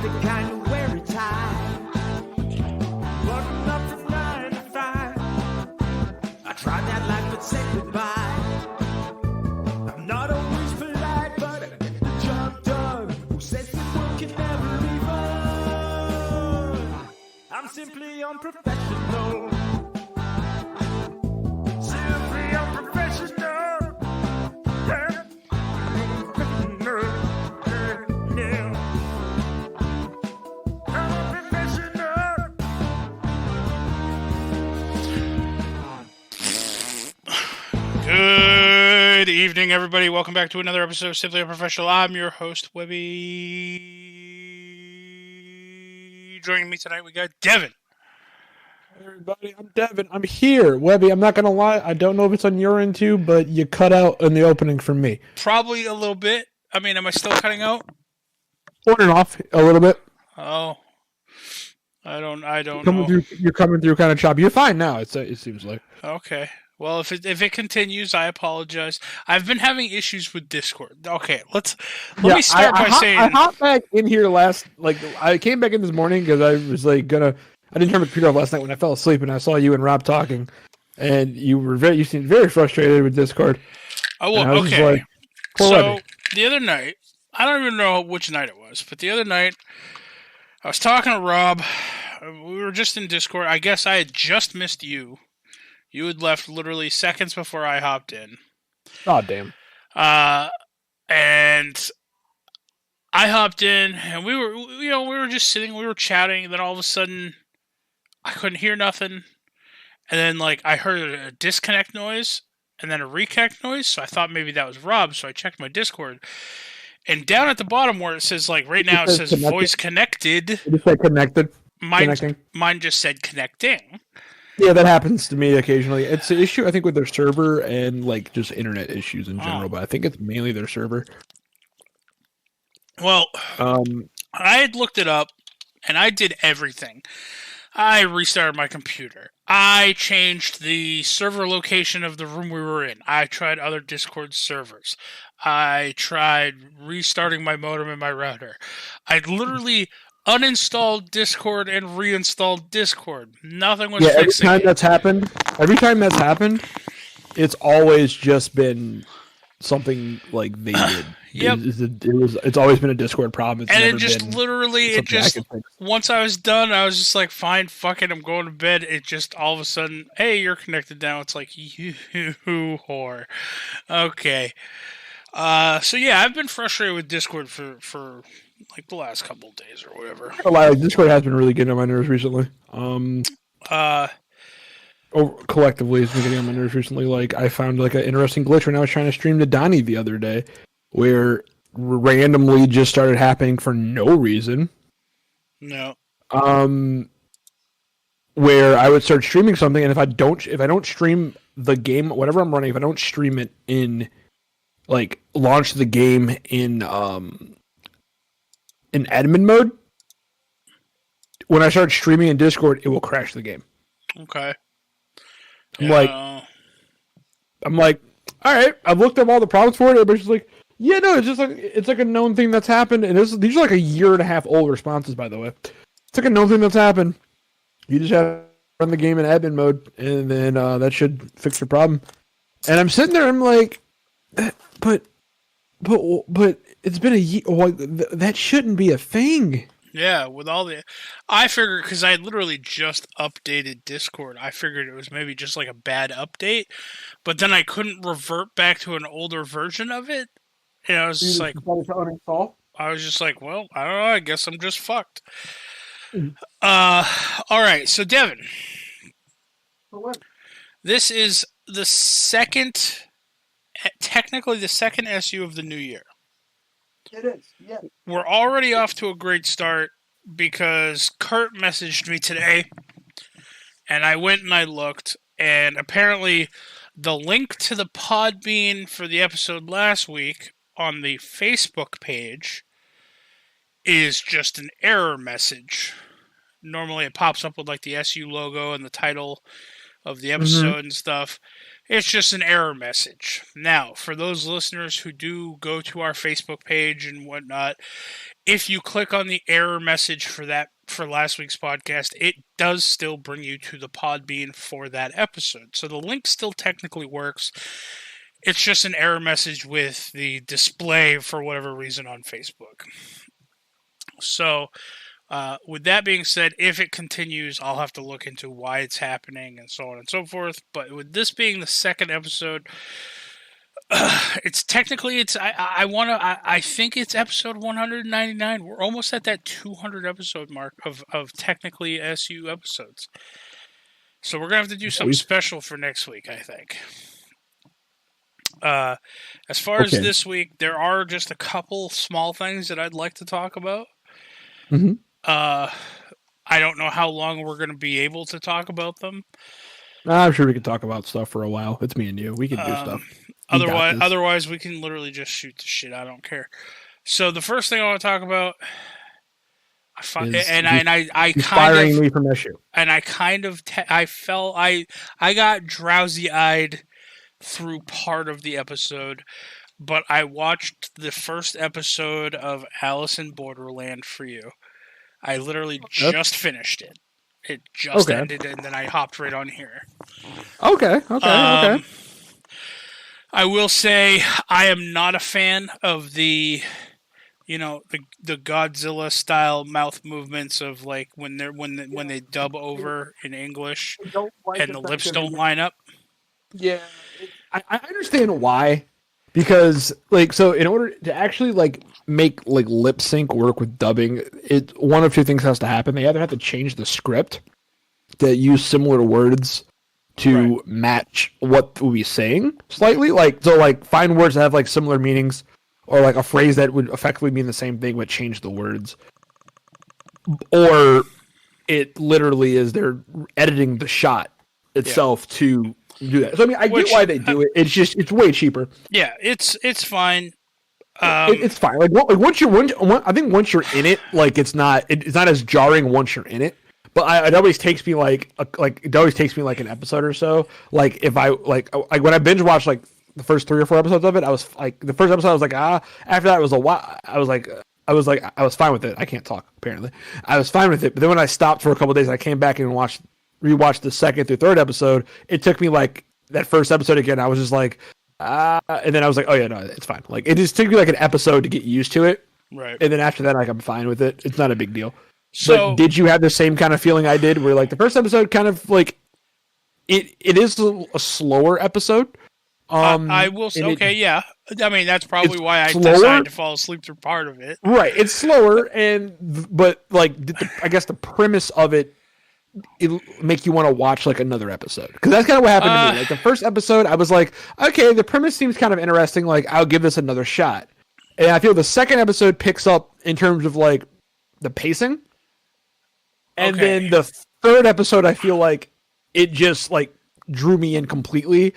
the kind who wear a tie. Button up from 9 to 5. I tried that life but said goodbye. I'm not always polite, but I get the job done. Who says that work can never be fun? I'm simply unprofessional. Simply unprofessional. Yeah. Unprofessional. Yeah. I'm unprofessional. Good evening, everybody. Welcome back to another episode of Simply Unprofessional. I'm your host, Webby. Joining me tonight, we got Devin. Hey everybody, I'm Devin. I'm here. Webby, I'm not going to lie. I don't know if it's on your end too, but you cut out in the opening from me. Probably a little bit. I mean, am I still cutting out? On and off a little bit. Oh. I don't know. You're coming through kind of choppy. You're fine now, it seems like. Okay. Well, if it continues, I apologize. I've been having issues with Discord. Okay, let me start by saying I hopped back in here I came back in this morning because I was I didn't turn my computer off last night when I fell asleep, and I saw you and Rob talking, and you seemed very frustrated with Discord. Oh, well, okay. So the other night, I don't even know which night it was, but the other night, I was talking to Rob. We were just in Discord. I guess I had just missed you. You had left literally seconds before I hopped in. Oh, damn. And I hopped in, and we were just sitting, we were chatting, and then all of a sudden, I couldn't hear nothing. And then, I heard a disconnect noise, and then a reconnect noise, so I thought maybe that was Rob, so I checked my Discord. And down at the bottom where it says, right now, it says connected. Voice connected. It just said connected. Mine just said connecting. Yeah, that happens to me occasionally. It's an issue, I think, with their server and, just internet issues in general, but I think it's mainly their server. Well, I had looked it up, and I did everything. I restarted my computer. I changed the server location of the room we were in. I tried other Discord servers. I tried restarting my modem and my router. I literally uninstalled Discord and reinstalled Discord. Nothing was fixing. Every time that's happened, it's always just been something they did. Yep. It's always been a Discord problem. Once I was done, I was just like, fine, fuck it, I'm going to bed. It just all of a sudden, hey, you're connected now. It's like, you whore. Okay. So yeah, I've been frustrated with Discord for the last couple of days or whatever. Discord has been really getting on my nerves recently. Collectively, it's been getting on my nerves recently. I found an interesting glitch when I was trying to stream to Donnie the other day, where randomly just started happening for no reason. No. Where I would start streaming something, and if I don't stream the game, whatever I'm running, if I don't stream it in, launch the game in admin mode, when I start streaming in Discord, it will crash the game. Okay. I'm like, all right, I've looked up all the problems for it. Everybody's just like, yeah, no, it's just it's a known thing that's happened, and these are a year and a half old responses, by the way. It's a known thing that's happened. You just have to run the game in admin mode, and then that should fix your problem. And I'm sitting there, I'm like, but it's been a year. That shouldn't be a thing. Yeah, I figured, because I literally just updated Discord, I figured it was maybe just a bad update, but then I couldn't revert back to an older version of it, and I was just like, well, I don't know, I guess I'm just fucked. Alright, so Devin, this is technically the second SU of the new year. It is, yeah. We're already off to a great start because Kurt messaged me today, and I went and I looked, and apparently the link to the Podbean for the episode last week on the Facebook page is just an error message. Normally it pops up with the SU logo and the title of the episode and stuff. It's just an error message. Now, for those listeners who do go to our Facebook page and whatnot, if you click on the error message for last week's podcast, it does still bring you to the Podbean for that episode. So the link still technically works. It's just an error message with the display for whatever reason on Facebook. So, with that being said, if it continues, I'll have to look into why it's happening and so on and so forth. But with this being the second episode, it's technically I think it's episode 199. We're almost at that 200 episode mark of technically SU episodes. So we're gonna have to do something special for next week, I think. As far as this week, there are just a couple small things that I'd like to talk about. Mm-hmm. I don't know how long we're going to be able to talk about them. I'm sure we can talk about stuff for a while. It's me and you. We can do stuff. Otherwise, we can literally just shoot the shit. I don't care. So the first thing I want to talk about, I got drowsy-eyed through part of the episode, but I watched the first episode of Alice in Borderland for you. I literally just finished it. It just ended, and then I hopped right on here. Okay. I will say I am not a fan of the Godzilla style mouth movements of like when they dub over in English and the lips don't line up. Yeah, I understand why. Because in order to actually make lip sync work with dubbing, one of two things has to happen. They either have to change the script to use similar words to match what we're saying slightly. Find words that have similar meanings, or a phrase that would effectively mean the same thing but change the words. Or it literally is they're editing the shot itself to do that. So I get why they do it. It's way cheaper. Yeah, it's fine. It's fine. Once you're in it, it's not as jarring once you're in it. But it always takes me an episode or so. If I when I binge watched the first 3 or 4 episodes of it, I was the first episode I was after that it was a while. I was fine with it. I can't talk apparently. I was fine with it. But then when I stopped for a couple of days, I came back and rewatched the second through third episode. It took me that first episode again. I was just and then I was oh yeah, no, it's fine. It just took me an episode to get used to it. Right. And then after that, I'm fine with it. It's not a big deal. So, but did you have the same kind of feeling I did, where the first episode kind of it is a slower episode? I will say, yeah. I mean, that's probably why I decided to fall asleep through part of it. Right, it's slower, but I guess the premise of it make you want to watch another episode, because that's kind of what happened to me. The first episode, I was okay, the premise seems kind of interesting. I'll give this another shot, and I feel the second episode picks up in terms of the pacing. And then the third episode, I feel it just drew me in completely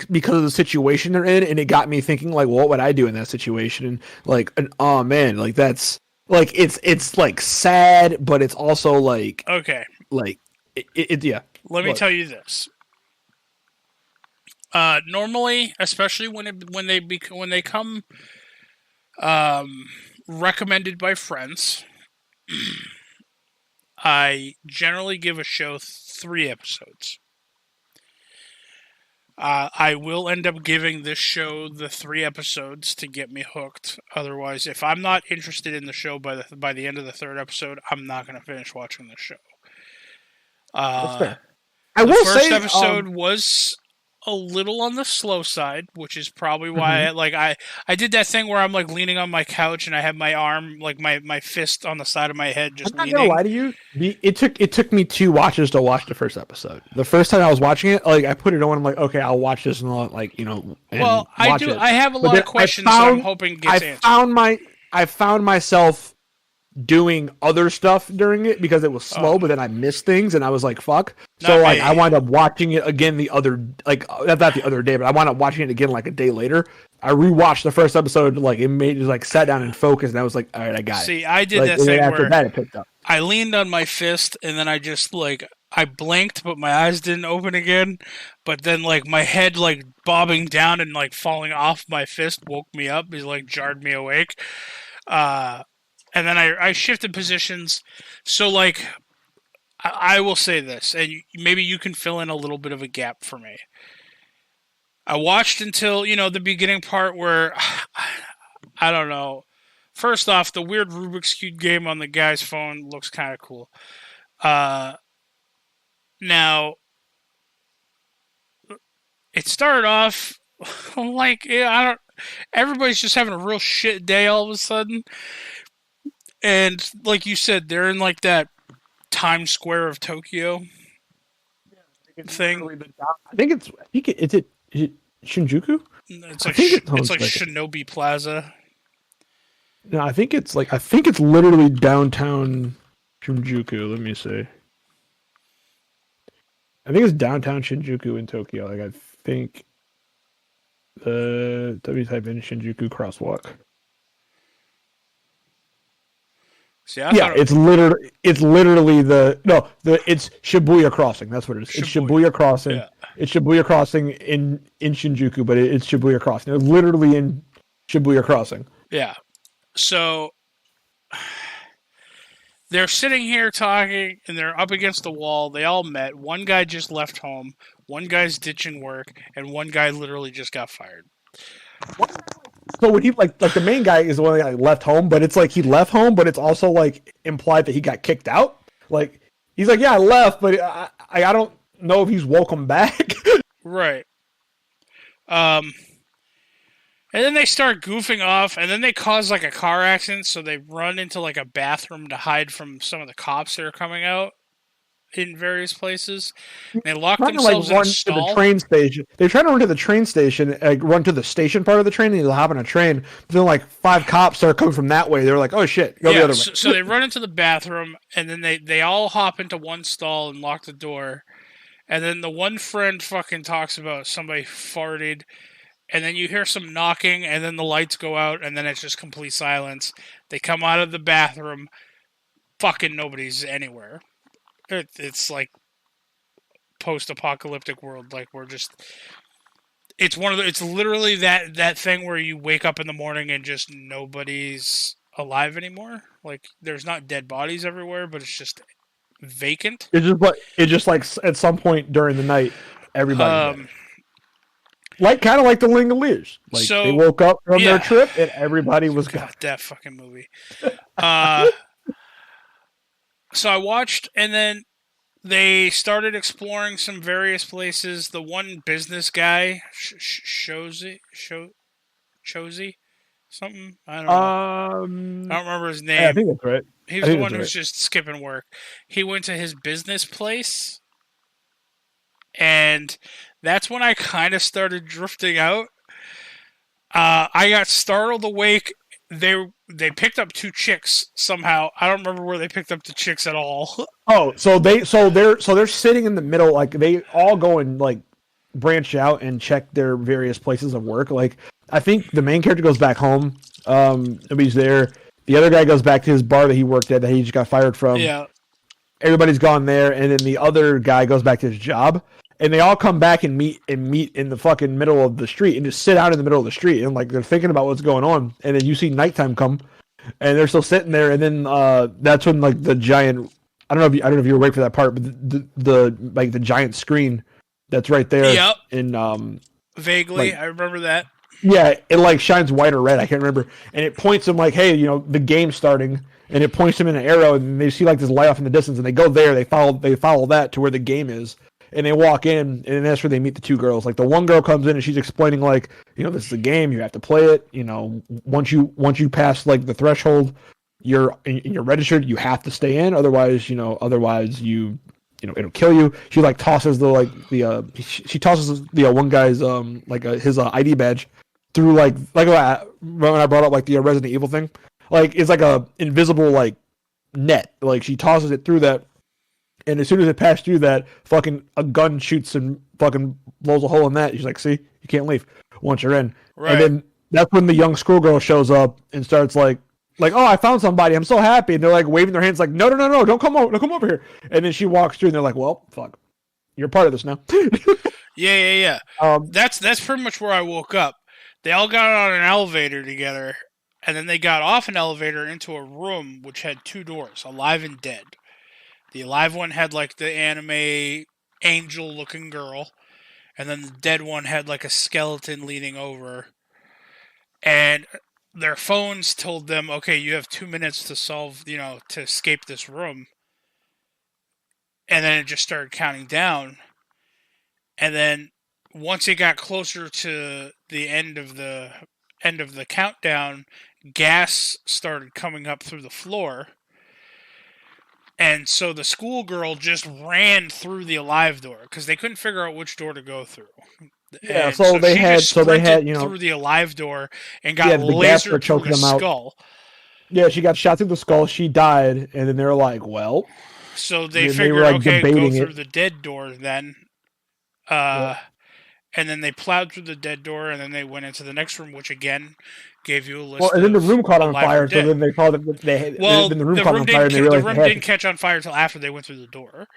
because of the situation they're in, and it got me thinking what would I do in that situation? And oh man, that's it's sad, but it's also okay, yeah. Let me tell you this. Normally, especially when they come recommended by friends. I generally give a show 3 episodes. I will end up giving this show the 3 episodes to get me hooked. Otherwise, if I'm not interested in the show by the end of the 3rd episode, I'm not going to finish watching the show. That's fair. The first episode was a little on the slow side, which is probably why I did that thing where I'm leaning on my couch and I have my arm my fist on the side of my head just leaning. I'm not gonna lie to you. It took me 2 watches to watch the first episode. The first time I was watching it, I put it on. I'm okay, I'll watch this and well, I do. I have a lot of questions that I'm hoping gets answered. I found myself doing other stuff during it because it was slow, but then I missed things and I was fuck. So I wound up watching it again not the other day, but I wound up watching it again a day later. I rewatched the first episode, it made just sat down and focused, and I was all right, I got it. See, I did that thing after where that it picked up. I leaned on my fist and then I just I blinked, but my eyes didn't open again. But then, like, my head, like, bobbing down and, like, falling off my fist woke me up. It, like, jarred me awake. And then I shifted positions. So, like, I will say this, and maybe you can fill in a little bit of a gap for me. I watched until, the beginning part where, I don't know. First off, the weird Rubik's Cube game on the guy's phone looks kind of cool. Now, it started off like, everybody's just having a real shit day all of a sudden. And like you said, they're in like that Times Square of Tokyo thing. Is it Shinjuku? It's like Shinobi Plaza. No, I think it's literally downtown Shinjuku. Let me see. I think it's downtown Shinjuku in Tokyo. Like, I think W type in Shinjuku crosswalk. See, it's literally it's Shibuya Crossing. That's what it is. It's Shibuya Crossing. Yeah. It's Shibuya Crossing in Shinjuku, but it's Shibuya Crossing. It's literally in Shibuya Crossing. Yeah. So they're sitting here talking, and they're up against the wall. They all met. One guy just left home. One guy's ditching work, and one guy literally just got fired. So when he like the main guy is the one that left home, but it's like he left home, but it's also like implied that he got kicked out. Like he's like, yeah, I left, but I don't know if he's welcome back. Right. And then they start goofing off, and then they cause like a car accident, so they run into like a bathroom to hide from some of the cops that are coming out in various places. And they lock themselves in a stall. To the train station. They're trying to run to the train station, run to the station part of the train, and they'll hop on a train. But then like 5 cops start coming from that way. They're like, oh shit, go the other way. So they run into the bathroom, and then they all hop into one stall and lock the door. And then the one friend fucking talks about somebody farted. And then you hear some knocking, and then the lights go out, and then it's just complete silence. They come out of the bathroom, fucking nobody's anywhere. It's like post-apocalyptic world. Like it's literally that thing where you wake up in the morning and just nobody's alive anymore. Like there's not dead bodies everywhere, but it's just vacant. It's just like at some point during the night, everybody. Kind of like the Langoliers. Like they woke up from their trip and everybody was gone. God, that fucking movie. So I watched, and then they started exploring some various places. The one business guy, Shozy, something. I don't know. I don't remember his name. Yeah, I think that's right. He was the one who's just skipping work. He went to his business place, and that's when I kind of started drifting out. I got startled awake. They picked up 2 chicks somehow. I don't remember where they picked up the chicks at all. Oh, so they're sitting in the middle. Like they all go and like branch out and check their various places of work. Like I think the main character goes back home. Nobody's there. The other guy goes back to his bar that he worked at that he just got fired from. Yeah. Everybody's gone there, and then the other guy goes back to his job. And they all come back and meet in the fucking middle of the street and just sit out in the middle of the street and like they're thinking about what's going on. And then you see nighttime come, and they're still sitting there. And then that's when like the giant I don't know if you were awake for that part, but the giant screen that's right there. Yep. In vaguely, I remember that. Yeah, it like shines white or red. I can't remember. And it points them like, hey, the game's starting. And it points them in an arrow, and they see like this light off in the distance, and they go there. They follow that to where the game is. And they walk in, and that's where they meet the 2 girls. Like the one girl comes in, and she's explaining, like, this is a game. You have to play it. Once you pass like the threshold, you're registered. You have to stay in. Otherwise, you it'll kill you. She like tosses she tosses the one guy's his ID badge through like when I brought up like the Resident Evil thing. Like it's like a invisible like net. Like she tosses it through that. And as soon as it passed through that, fucking a gun shoots and fucking blows a hole in that. She's like, see, you can't leave once you're in. Right. And then that's when the young schoolgirl shows up and starts like like, oh, I found somebody. I'm so happy. And they're like waving their hands like, no, no, no, no, don't come over here. And then she walks through and they're like, well, fuck. You're part of this now. Yeah. um, That's pretty much where I woke up. They all got on an elevator together, and then they got off an elevator into a room which had two doors, alive and dead. The alive one had like the anime angel looking girl, and then the dead one had like a skeleton leaning over. And their phones told them, okay, you have 2 minutes to solve, to escape this room. And then it just started counting down. And then once it got closer to the end of the countdown, gas started coming up through the floor. And so the schoolgirl just ran through the alive door because they couldn't figure out which door to go through. yeah, And so they she had, just so they had, sprinted through the alive door and yeah, got the gas lasered were through choking the them out. skull. Yeah, she got shot through the skull. She died, and then they're like, well. So they They figured, were, like, okay, go debating through it. the dead door then. Yeah. And then they plowed through the dead door, and then they went into the next room, which again gave you a list. Well, and then the room caught on alive fire, or so dead. then they called it. Then the room caught on fire, and they the realized room they had didn't catch on fire until after they went through the door.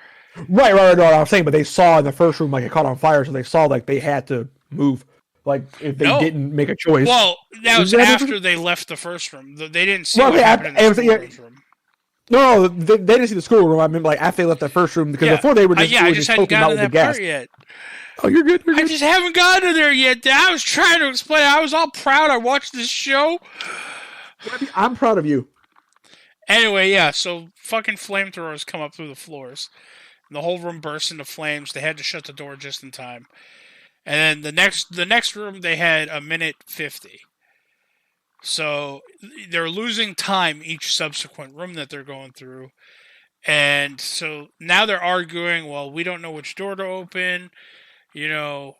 Right. No, I'm saying, but they saw in the first room like it caught on fire, so they saw like they had to move. Like if they didn't make a choice. Well, that was after they left the first room. They didn't see what happened in the schoolroom's room. No, they didn't see the schoolroom. I mean, like after they left that first room, because before they were just, I just hadn't gotten to that part yet. Oh, you're good. I just haven't gotten to there yet. I was trying to explain. I was all proud. I watched this show. I'm proud of you. Anyway, yeah. So fucking flamethrowers come up through the floors. And the whole room bursts into flames. They had to shut the door just in time. And then the next room they had a minute 50. So they're losing time each subsequent room that they're going through. And so now they're arguing, well, we don't know which door to open. The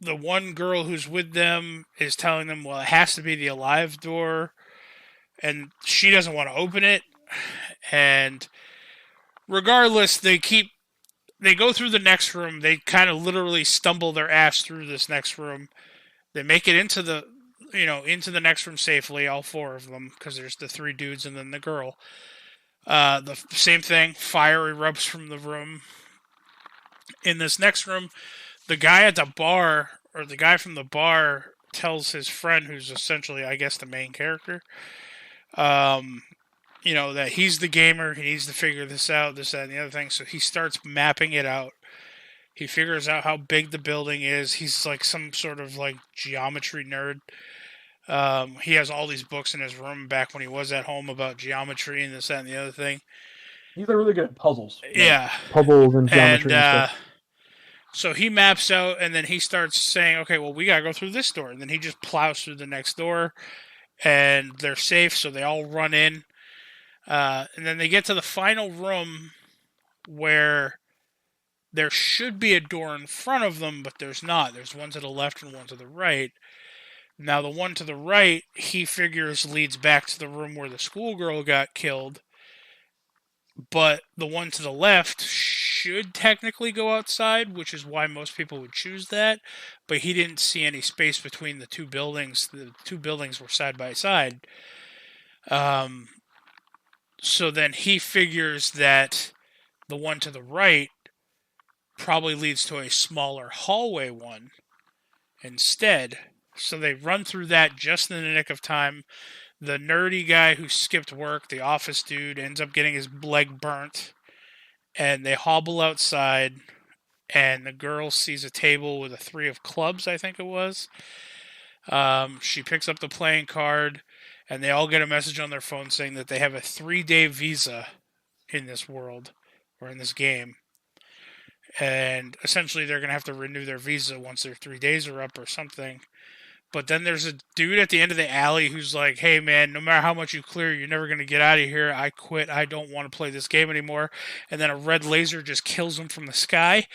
one girl who's with them is telling them, well, it has to be the alive door. And she doesn't want to open it. And regardless, they go through the next room. They kind of literally stumble their ass through this next room. They make it into the next room safely, all four of them, because there's the three dudes and then the girl. The same thing, fire erupts from the room. In this next room, the guy at the bar, or the guy from the bar, tells his friend, who's essentially, I guess, the main character, that he's the gamer, he needs to figure this out, this, that, and the other thing. So he starts mapping it out. He figures out how big the building is. He's like some sort of like geometry nerd. He has all these books in his room back when he was at home about geometry and this, that, and the other thing. He's really good at puzzles. Yeah. Puzzles and geometry and stuff. So he maps out, and then he starts saying, okay, well, we gotta go through this door. And then he just plows through the next door, and they're safe, so they all run in. And then they get to the final room where there should be a door in front of them, but there's not. There's one to the left and one to the right. Now, the one to the right, he figures leads back to the room where the schoolgirl got killed. But the one to the left should technically go outside, which is why most people would choose that. But he didn't see any space between the two buildings. The two buildings were side by side. So then he figures that the one to the right probably leads to a smaller hallway one instead. So they run through that just in the nick of time. The nerdy guy who skipped work, the office dude, ends up getting his leg burnt. And they hobble outside. And the girl sees a table with a 3 of clubs, I think it was. She picks up the playing card. And they all get a message on their phone saying that they have a 3-day visa in this world. Or in this game. And essentially they're going to have to renew their visa once their 3 days are up or something. But then there's a dude at the end of the alley who's like, hey man, no matter how much you clear, you're never going to get out of here. I quit. I don't want to play this game anymore. And then a red laser just kills him from the sky.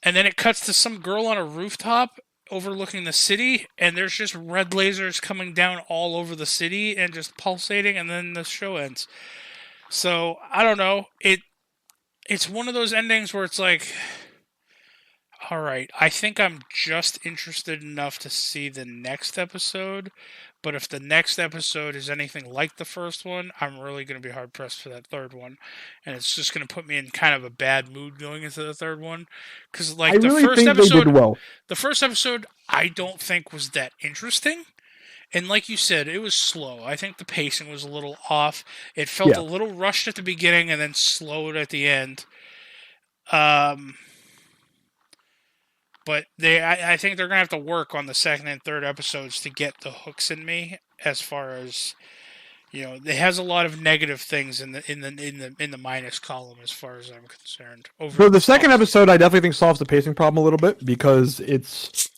And then it cuts to some girl on a rooftop overlooking the city. And there's just red lasers coming down all over the city and just pulsating. And then the show ends. So, I don't know. It's one of those endings where it's like, All right. I think I'm just interested enough to see the next episode. But if the next episode is anything like the first one, I'm really going to be hard pressed for that third one. And it's just going to put me in kind of a bad mood going into the third one. Because, I like, really think they did well. the first episode, I don't think was that interesting. And like you said, it was slow. I think the pacing was a little off. It felt Yeah. a little rushed at the beginning and then slowed at the end. But I think they're gonna have to work on the second and third episodes to get the hooks in me. As far as it has a lot of negative things in the minus column as far as I'm concerned. So the second episode, I definitely think solves the pacing problem a little bit because it's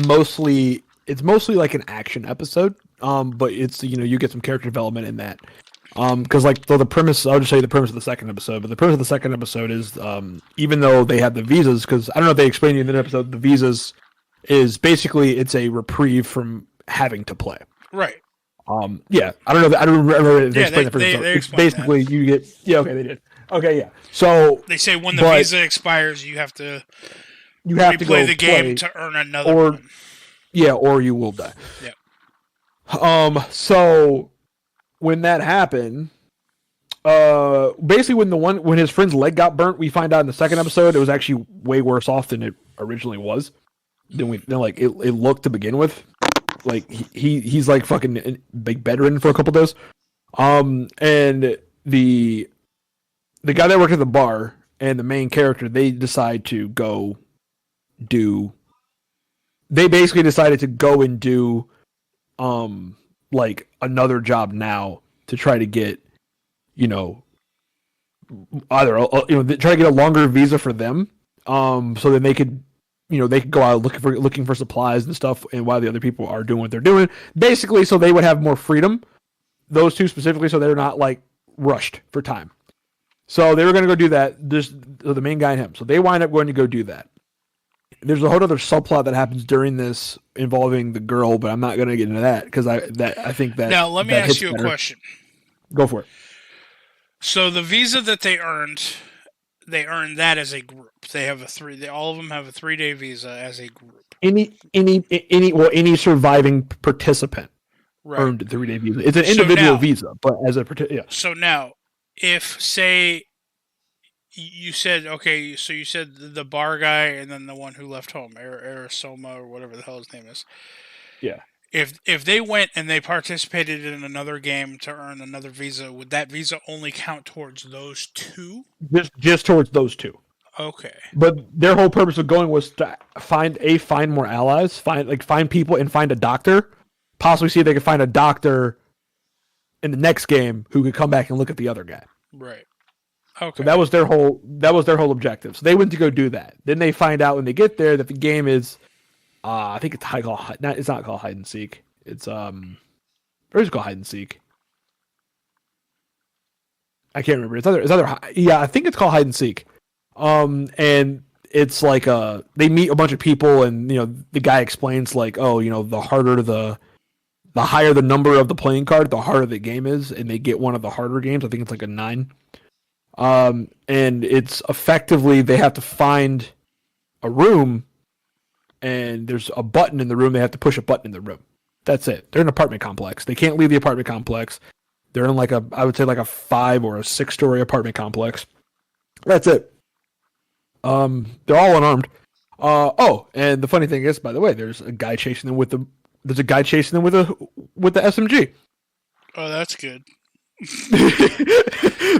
mostly like an action episode. But it's you get some character development in that. Because the premise, I'll just tell you the premise of the second episode. But the premise of the second episode is, even though they have the visas, because I don't know if they explained to you in the episode, the visas is basically it's a reprieve from having to play. Right. Yeah, I don't know. I don't remember if they explained the first episode. They it's basically that. You get. Yeah, okay, they did. Okay, yeah. So they say when the visa expires, you have to play the game to earn another one. Yeah, or you will die. Yeah. So when that happened, basically when his friend's leg got burnt, we find out in the second episode it was actually way worse off than it originally was. Than it looked to begin with. Like he's like fucking big bedridden for a couple days. And the guy that worked at the bar and the main character, they decide to go do. They basically decided to go and do, like another job now to try to get, either try to get a longer visa for them, so then they could, they could go out looking for supplies and stuff, and while the other people are doing what they're doing, basically, so they would have more freedom. Those two specifically, so they're not like rushed for time. So they were going to go do that. The main guy and him. So they wind up going to go do that. There's a whole other subplot that happens during this involving the girl, but I'm not going to get into that because I think that. Now let me ask you a question. Go for it. So the visa that they earned that as a group. They have all of them have a 3-day visa as a group. Any surviving participant earned a 3-day visa. It's an individual visa, but as a yeah. So now, if say you said so you said the bar guy and then the one who left home, Arisoma or whatever the hell his name is. Yeah. If they went and they participated in another game to earn another visa, would that visa only count towards those two? Just towards those two. Okay. But their whole purpose of going was to find more allies, find people, and find a doctor. Possibly see if they could find a doctor in the next game who could come back and look at the other guy. Right. Okay. So that was their whole objective. So they went to go do that. Then they find out when they get there that the game is, I think it's it's not called hide and seek. It's or is it called hide and seek? I can't remember. It's either yeah, I think it's called hide and seek. And it's like they meet a bunch of people, and the guy explains like, the higher the number of the playing card, the harder the game is, and they get one of the harder games. I think it's like a 9. And it's effectively they have to find a room, and there's a button in the room. They have to push a button in the room. That's it. They're in an apartment complex. They can't leave the apartment complex. They're in I would say like a 5 or a 6-story apartment complex. That's it. They're all unarmed. And the funny thing is, by the way, there's a guy chasing them with the SMG. Oh, that's good.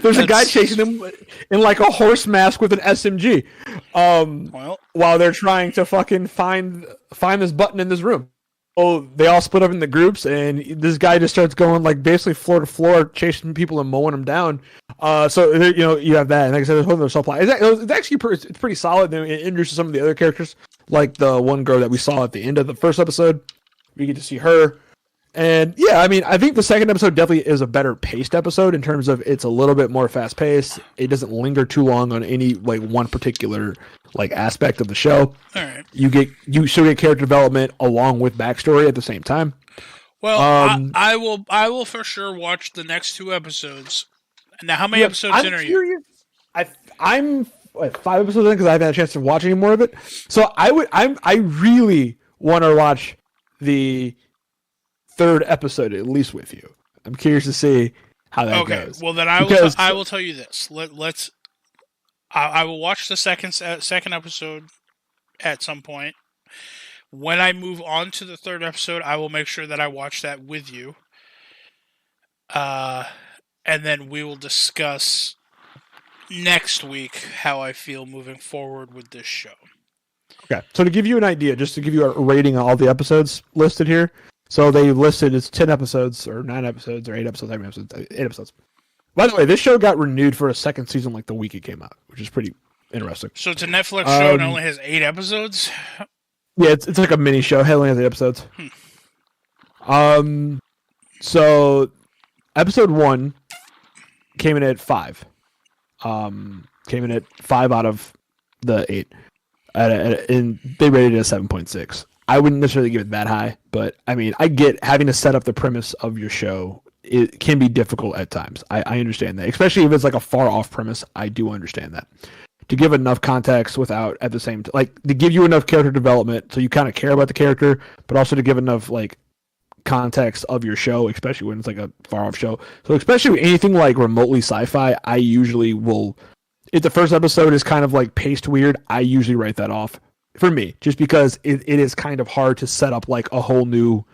There's a guy chasing them in like a horse mask with an SMG. While they're trying to fucking find this button in this room. Oh, they all split up in the groups, and this guy just starts going like basically floor to floor, chasing people and mowing them down. So you have that, and like I said, there's a whole other subplot. It's actually it's pretty solid. Then it introduces some of the other characters, like the one girl that we saw at the end of the first episode. We get to see her. And yeah, I mean, I think the second episode definitely is a better paced episode in terms of it's a little bit more fast paced. It doesn't linger too long on any like one particular like aspect of the show. All right. You still get character development along with backstory at the same time. Well, I will for sure watch the next 2 episodes. Now, how many episodes in are you? I'm 5 episodes in because I haven't had a chance to watch any more of it. So I really want to watch the 3rd episode at least with you. I'm curious to see how that goes. Okay, well then I will tell you this. I will watch the second episode at some point. When I move on to the 3rd episode, I will make sure that I watch that with you. And then we will discuss next week how I feel moving forward with this show. Okay, so to give you an idea, just to give you a rating on all the episodes listed here. So they listed it's 10 episodes, or 9 episodes, or 8 episodes, 8 episodes. By the way, this show got renewed for a 2nd season like the week it came out, which is pretty interesting. So it's a Netflix show and only has 8 episodes? Yeah, it's like a mini show. It only has 8 episodes. So episode 1 came in at 5. Came in at 5 out of the 8. And they rated it a 7.6. I wouldn't necessarily give it that high, but I mean, I get having to set up the premise of your show. It can be difficult at times. I understand that, especially if it's like a far off premise. I do understand that. To give enough context without at the same time, like to give you enough character development so you kind of care about the character, but also to give enough like context of your show, especially when it's like a far off show. So especially with anything like remotely sci-fi, I usually will. If the first episode is kind of like paced weird, I usually write that off for me, just because it is kind of hard to set up like a whole new.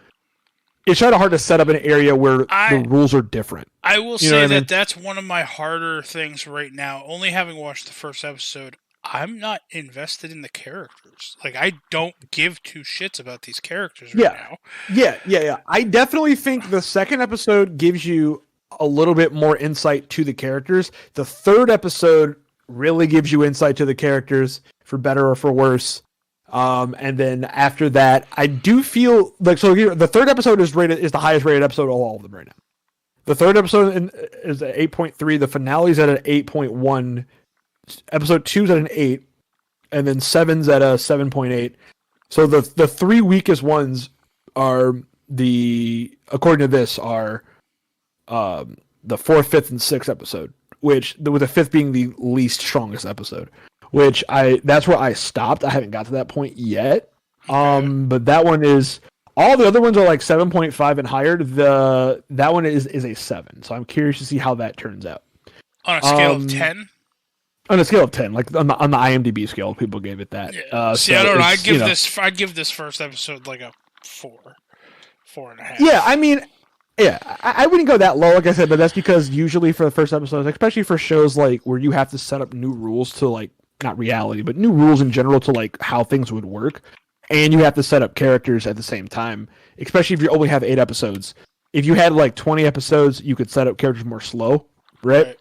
It's kind of hard to set up an area where the rules are different. I will say that that's one of my harder things right now. Only having watched the first episode, I'm not invested in the characters. Like, I don't give 2 shits about these characters right now. Yeah. I definitely think the 2nd episode gives you a little bit more insight to the characters. The 3rd episode really gives you insight to the characters, for better or for worse. And then after that, I do feel like the 3rd episode is the highest rated episode of all of them right now. The 3rd episode is at 8.3. The finale is at an 8.1. Episode 2 is at an 8, and then 7's at a 7.8. So the 3 weakest ones are according to this are the 4th, 5th, and 6th episode, with the 5th being the least strongest episode. Which that's where I stopped. I haven't got to that point yet. But that one is all the other ones are like 7.5 and higher. That one is a 7. So I'm curious to see how that turns out. On a scale of 10? On a scale of 10, like on the IMDb scale, people gave it that. Yeah. See, I don't know. I'd give this first episode like a 4.5. Yeah, I mean, yeah, I wouldn't go that low, like I said, but that's because usually for the first episodes, especially for shows like where you have to set up new rules to like, not reality, but new rules in general to like how things would work, and you have to set up characters at the same time, especially if you only have 8 episodes. If you had like 20 episodes, you could set up characters more slow, right?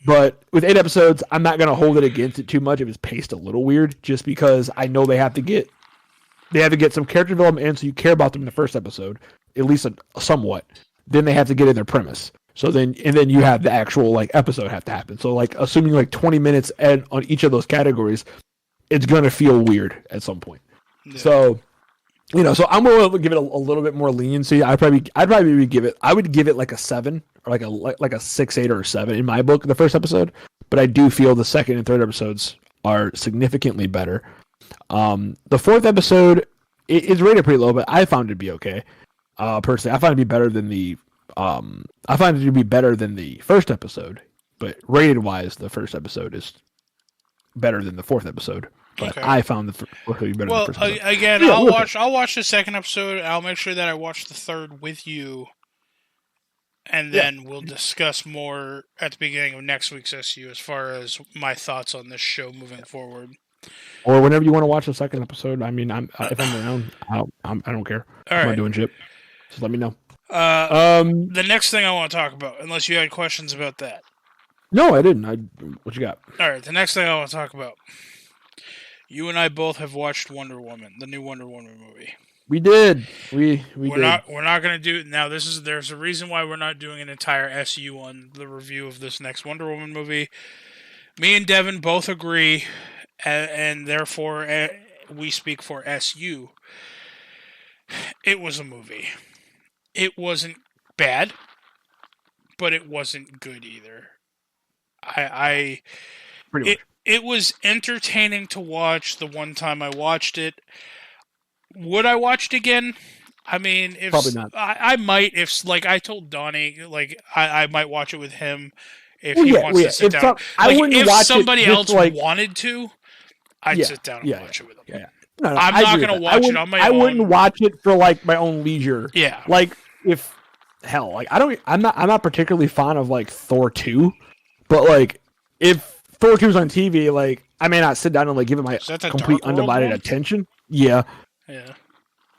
But with 8 episodes, I'm not going to hold it against it too much if it's paced a little weird, just because I know they have to get some character development in, so you care about them in the first episode, at least somewhat. Then they have to get in their premise. So then you have the actual like episode have to happen. So like assuming like 20 minutes on each of those categories, it's gonna feel weird at some point. Yeah. So, so I'm willing to give it a little bit more leniency. I would give it like a 7 or like a 6, 8, or a 7 in my book. The first episode, but I do feel the 2nd and 3rd episodes are significantly better. The 4th episode is rated pretty low, but I found it to be okay. Personally, I find it to be better than the. I find it to be better than the first episode, but rated wise, the first episode is better than the 4th episode. But okay. I found the 4th to be better than the first episode. Again, I'll watch the 2nd episode. I'll make sure that I watch the 3rd with you, and then we'll discuss more at the beginning of next week's SU as far as my thoughts on this show moving forward. Or whenever you want to watch the 2nd episode. I mean, if I'm around, I don't care. I'm not doing shit. Just let me know. The next thing I want to talk about, unless you had questions about that. No, I didn't. What you got? All right, the next thing I want to talk about. You and I both have watched Wonder Woman, the new Wonder Woman movie. We did. We're not going to do now. There's a reason why we're not doing an entire SU on the review of this next Wonder Woman movie. Me and Devin both agree, and therefore we speak for SU. It was a movie. It wasn't bad, but it wasn't good either. It was entertaining to watch the one time I watched it. Would I watch it again? I mean, if Probably not. I might, if like I told Donnie, like I might watch it with him if Well, he yeah, wants well, to yeah. sit If down. some, I Like wouldn't if watch it somebody just else like wanted to, I'd yeah, sit down and yeah, watch it with him. yeah. No, I'm I not agree with gonna that. watch it on my I own. wouldn't watch it for like my own leisure. Yeah, Like if hell, like I'm not particularly fond of like Thor 2, but like if Thor 2 is on TV, like I may not sit down and like give it my is that the complete Dark World undivided one? attention. Yeah. Yeah.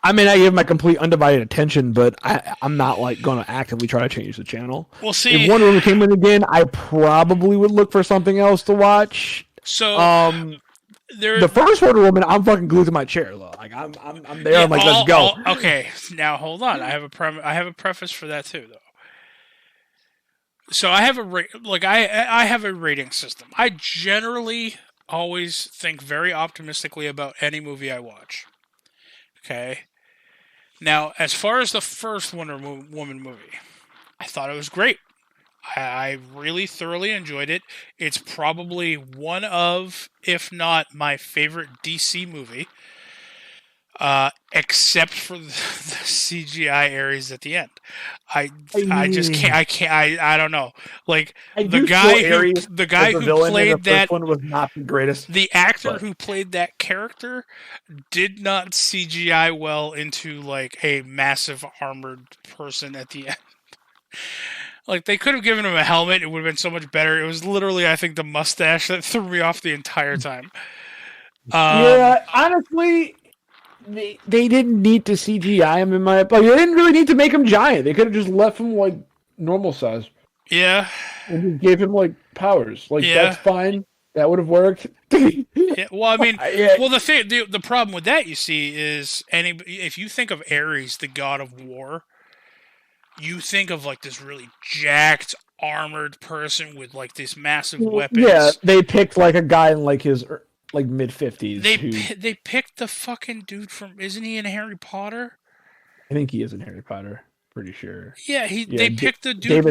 I may not give my complete undivided attention, but I'm not like going to actively try to change the channel. Well, see, If Wonder Woman came in again, I probably would look for something else to watch. so The first Wonder Woman, I'm fucking glued to my chair though. Like I'm there. yeah, I'm like, let's go. okay, now hold on. I have a preface for that too, though. So I have I have a rating system. I generally always think very optimistically about any movie I watch. Okay. Now, as far as the first Woman movie, I thought it was great. I really thoroughly enjoyed it. It's probably one of, if not my favorite DC movie, except for the CGI Ares at the end. I just can't. I don't know. Like the guy who played that one was not the greatest. The actor who played that character did not CGI well into like a massive armored person at the end. Like, they could have given him a helmet. It would have been so much better. It was literally, I think, the mustache that threw me off the entire time. Yeah, honestly, they didn't need to CGI him in my opinion. They didn't really need to make him giant. They could have just left him, like, normal size. Yeah. And just gave him, like, powers. Like, that's fine. That would have worked. Yeah, well, I mean, well, the problem with that, you see, is if you think of Ares, the god of war, you think of like this really jacked, armored person with like these massive weapons. Yeah, they picked like a guy in like his like mid-50s. They picked the fucking dude from. Isn't he in Harry Potter? I think he is in Harry Potter. Pretty sure. Yeah, they picked the dude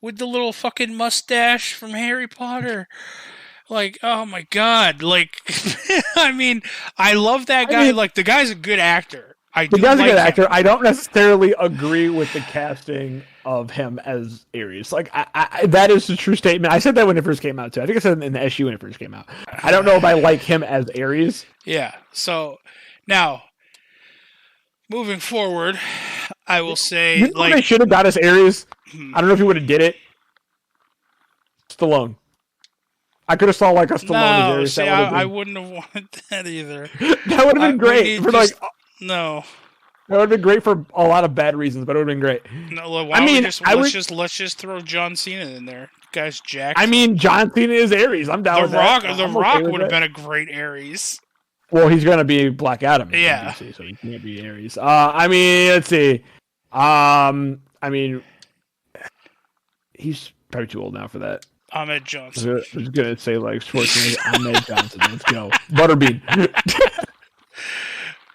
with the little fucking mustache from Harry Potter. Like, oh my god! Like, I mean, I love that guy. Like, the guy's a good actor. The guy's a good actor. I don't necessarily agree with the casting of him as Ares. Like, I that is a true statement. I said that when it first came out, too. I think I said it in the SU when it first came out. I don't know if I like him as Ares. Yeah. So, now, moving forward, I will say... You know what they should have got as Ares? I don't know if he would have did it. Stallone. I could have saw, like, a Stallone as Ares. See, I wouldn't have wanted that either. That would have been great. No. That would have been great for a lot of bad reasons, but it would have been great. No, let's just throw John Cena in there. Guy's jacked. I mean, John Cena is Ares. I'm down with that. The Rock would have been a great Ares. Well, he's going to be Black Adam. Yeah. DC, so he can't be Ares. I mean, let's see. I mean, he's probably too old now for that. Ahmed Johnson. I was going to say, like, Schwarzenegger. Ahmed Johnson. Let's go. Butterbean.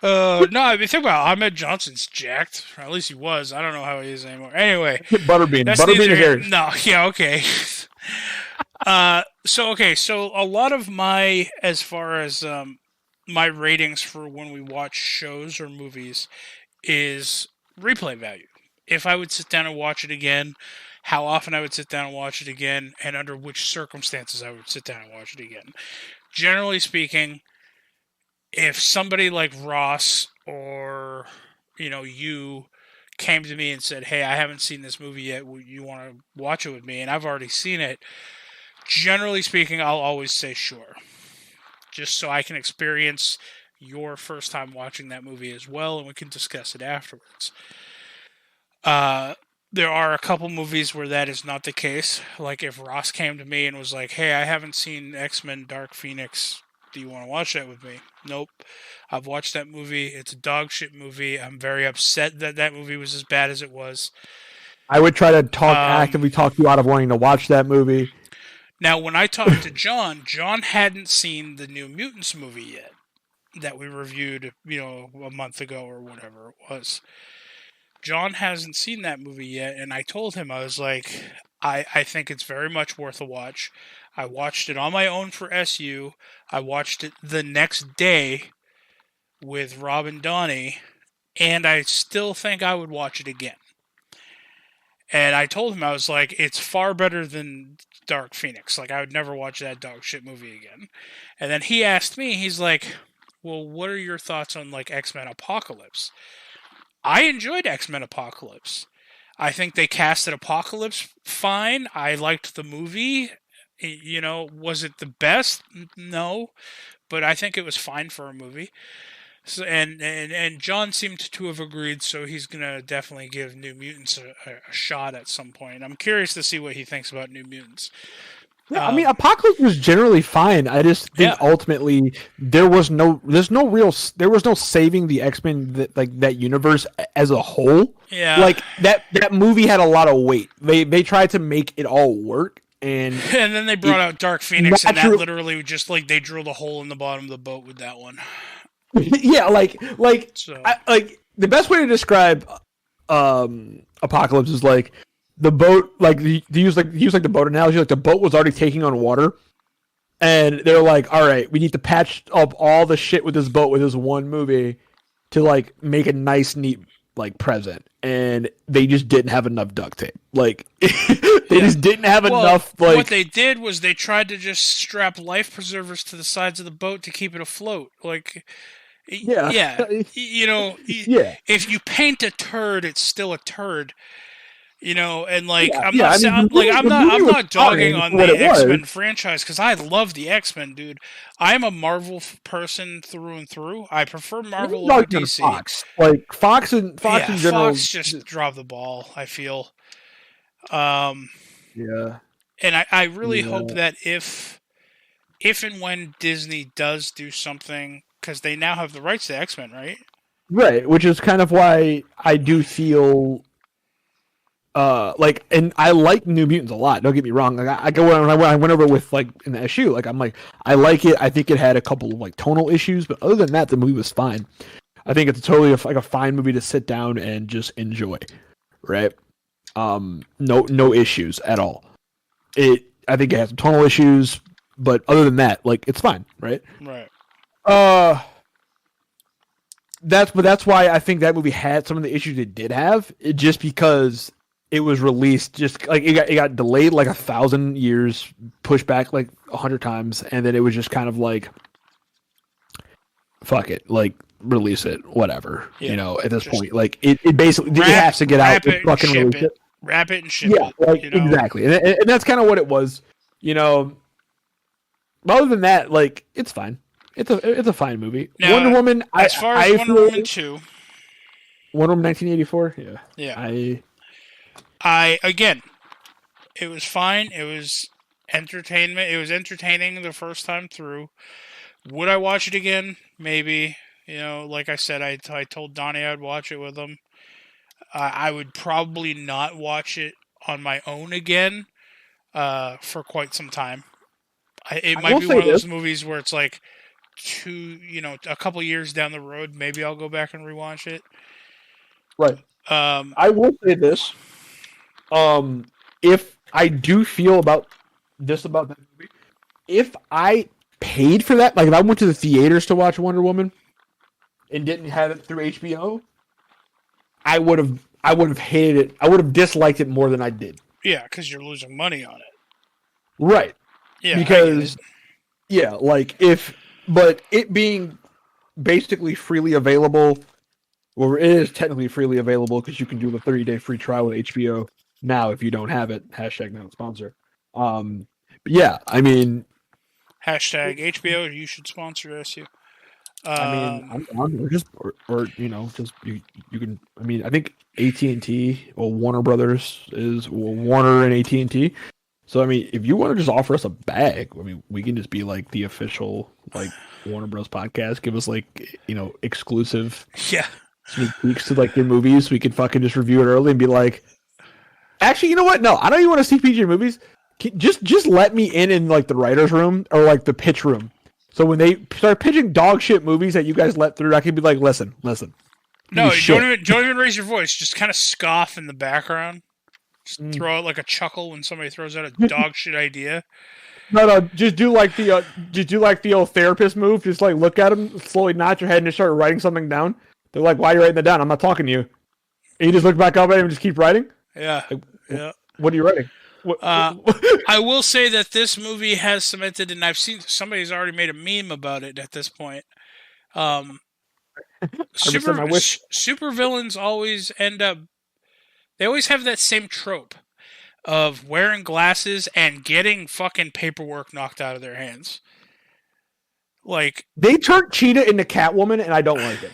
No, I mean, think about it. Ahmed Johnson's jacked. Or at least he was. I don't know how he is anymore. Anyway. Butterbean. Butterbean is Ares. No, yeah, okay. So a lot of my, as far as my ratings for when we watch shows or movies is replay value. If I would sit down and watch it again, how often I would sit down and watch it again, and under which circumstances I would sit down and watch it again. Generally speaking, if somebody like Ross or, you came to me and said, hey, I haven't seen this movie yet, you want to watch it with me, and I've already seen it, generally speaking, I'll always say sure. Just so I can experience your first time watching that movie as well, and we can discuss it afterwards. There are a couple movies where that is not the case. Like if Ross came to me and was like, hey, I haven't seen X-Men Dark Phoenix, do you want to watch that with me? Nope. I've watched that movie. It's a dog shit movie. I'm very upset that movie was as bad as it was. I would try to actively talk you out of wanting to watch that movie. Now, when I talked to John hadn't seen the New Mutants movie yet that we reviewed, a month ago or whatever it was. John hasn't seen that movie yet, and I told him, I was like, I think it's very much worth a watch. I watched it on my own for SU. I watched it the next day with Rob and Donnie, and I still think I would watch it again. And I told him, I was like, it's far better than Dark Phoenix. Like, I would never watch that dog shit movie again. And then he asked me, he's like, well, what are your thoughts on, like, X-Men Apocalypse? I enjoyed X-Men Apocalypse. I think they casted Apocalypse fine. I liked the movie. You know, was it the best? No. But I think it was fine for a movie. So, and John seemed to have agreed, so he's going to definitely give New Mutants a shot at some point. I'm curious to see what he thinks about New Mutants. Yeah, I mean, Apocalypse was generally fine. I just think ultimately there was no saving the X-Men that universe as a whole. Yeah, like that movie had a lot of weight. They tried to make it all work, and then they brought out Dark Phoenix, and that literally just like they drilled a hole in the bottom of the boat with that one. Yeah, the best way to describe Apocalypse is like the boat, like they use the boat analogy. Like the boat was already taking on water, and they're like, "All right, we need to patch up all the shit with this boat with this one movie to like make a nice, neat like present." And they just didn't have enough duct tape. Like they just didn't have enough. Like what they did was they tried to just strap life preservers to the sides of the boat to keep it afloat. Like. Yeah, you know, if you paint a turd, it's still a turd. You know, and like I'm not dogging on the X-Men franchise because I love the X-Men, dude. I'm a Marvel person through and through. I prefer Marvel over DC. Fox. Like Fox in general, Fox just dropped the ball, I feel. And I really hope that if and when Disney does do something, because they now have the rights to X-Men, right? Right, which is kind of why I do feel and I like New Mutants a lot. Don't get me wrong. Like I went over with like in the SU, like I'm like I like it. I think it had a couple of like tonal issues, but other than that, the movie was fine. I think it's totally a fine movie to sit down and just enjoy. Right? No issues at all. I think it has some tonal issues, but other than that, like it's fine. Right? Right. That's why I think that movie had some of the issues it did have. Just because it was released, just like it got delayed like 1,000 years, pushed back like 100 times, and then it was just kind of like, fuck it, like release it, whatever. Yeah, you know, at this point, like it basically it has to get out. Fucking release it. Wrap it and ship it. Yeah, like, you know? Exactly, and that's kind of what it was. You know, other than that, like it's fine. It's a fine movie. Now, Wonder Woman. As far as Wonder Woman 2, Wonder Woman 1984. Yeah. I again, it was fine. It was entertainment. It was entertaining the first time through. Would I watch it again? Maybe. You know, like I said, I told Donnie I'd watch it with him. I would probably not watch it on my own again for quite some time. It might be one of those movies where it's like a couple years down the road, maybe I'll go back and rewatch it. Right. I will say this. If I do feel about that movie, if I paid for that, like if I went to the theaters to watch Wonder Woman and didn't have it through HBO, I would have hated it. I would have disliked it more than I did. Yeah, because you're losing money on it. Right. Yeah. Because but it being basically freely available, well, it is technically freely available because you can do the 30-day free trial with HBO now if you don't have it. # not sponsor. But yeah, I mean, # HBO. You should sponsor SU. I mean, you can. I mean, I think AT&T or Warner Brothers is Warner and AT&T. So I mean, if you want to just offer us a bag, I mean, we can just be like the official like Warner Bros. Podcast. Give us like exclusive sneak peeks to like your movies. So we can fucking just review it early and be like, actually, you know what? No, I don't even want to see PG movies. Just let me in like the writers' room or like the pitch room. So when they start pitching dog shit movies that you guys let through, I can be like, listen. No, don't even raise your voice. Just kind of scoff in the background. Just throw out like a chuckle when somebody throws out a dog shit idea. No, just do like the old therapist move. Just like look at him, slowly nod your head, and just start writing something down. They're like, "Why are you writing that down? I'm not talking to you." And you just look back up at him and just keep writing. Yeah, Like, yeah. What are you writing? I will say that this movie has cemented, and I've seen somebody's already made a meme about it at this point. Super villains always end up. They always have that same trope of wearing glasses and getting fucking paperwork knocked out of their hands. Like they turned Cheetah into Catwoman, and I don't like it.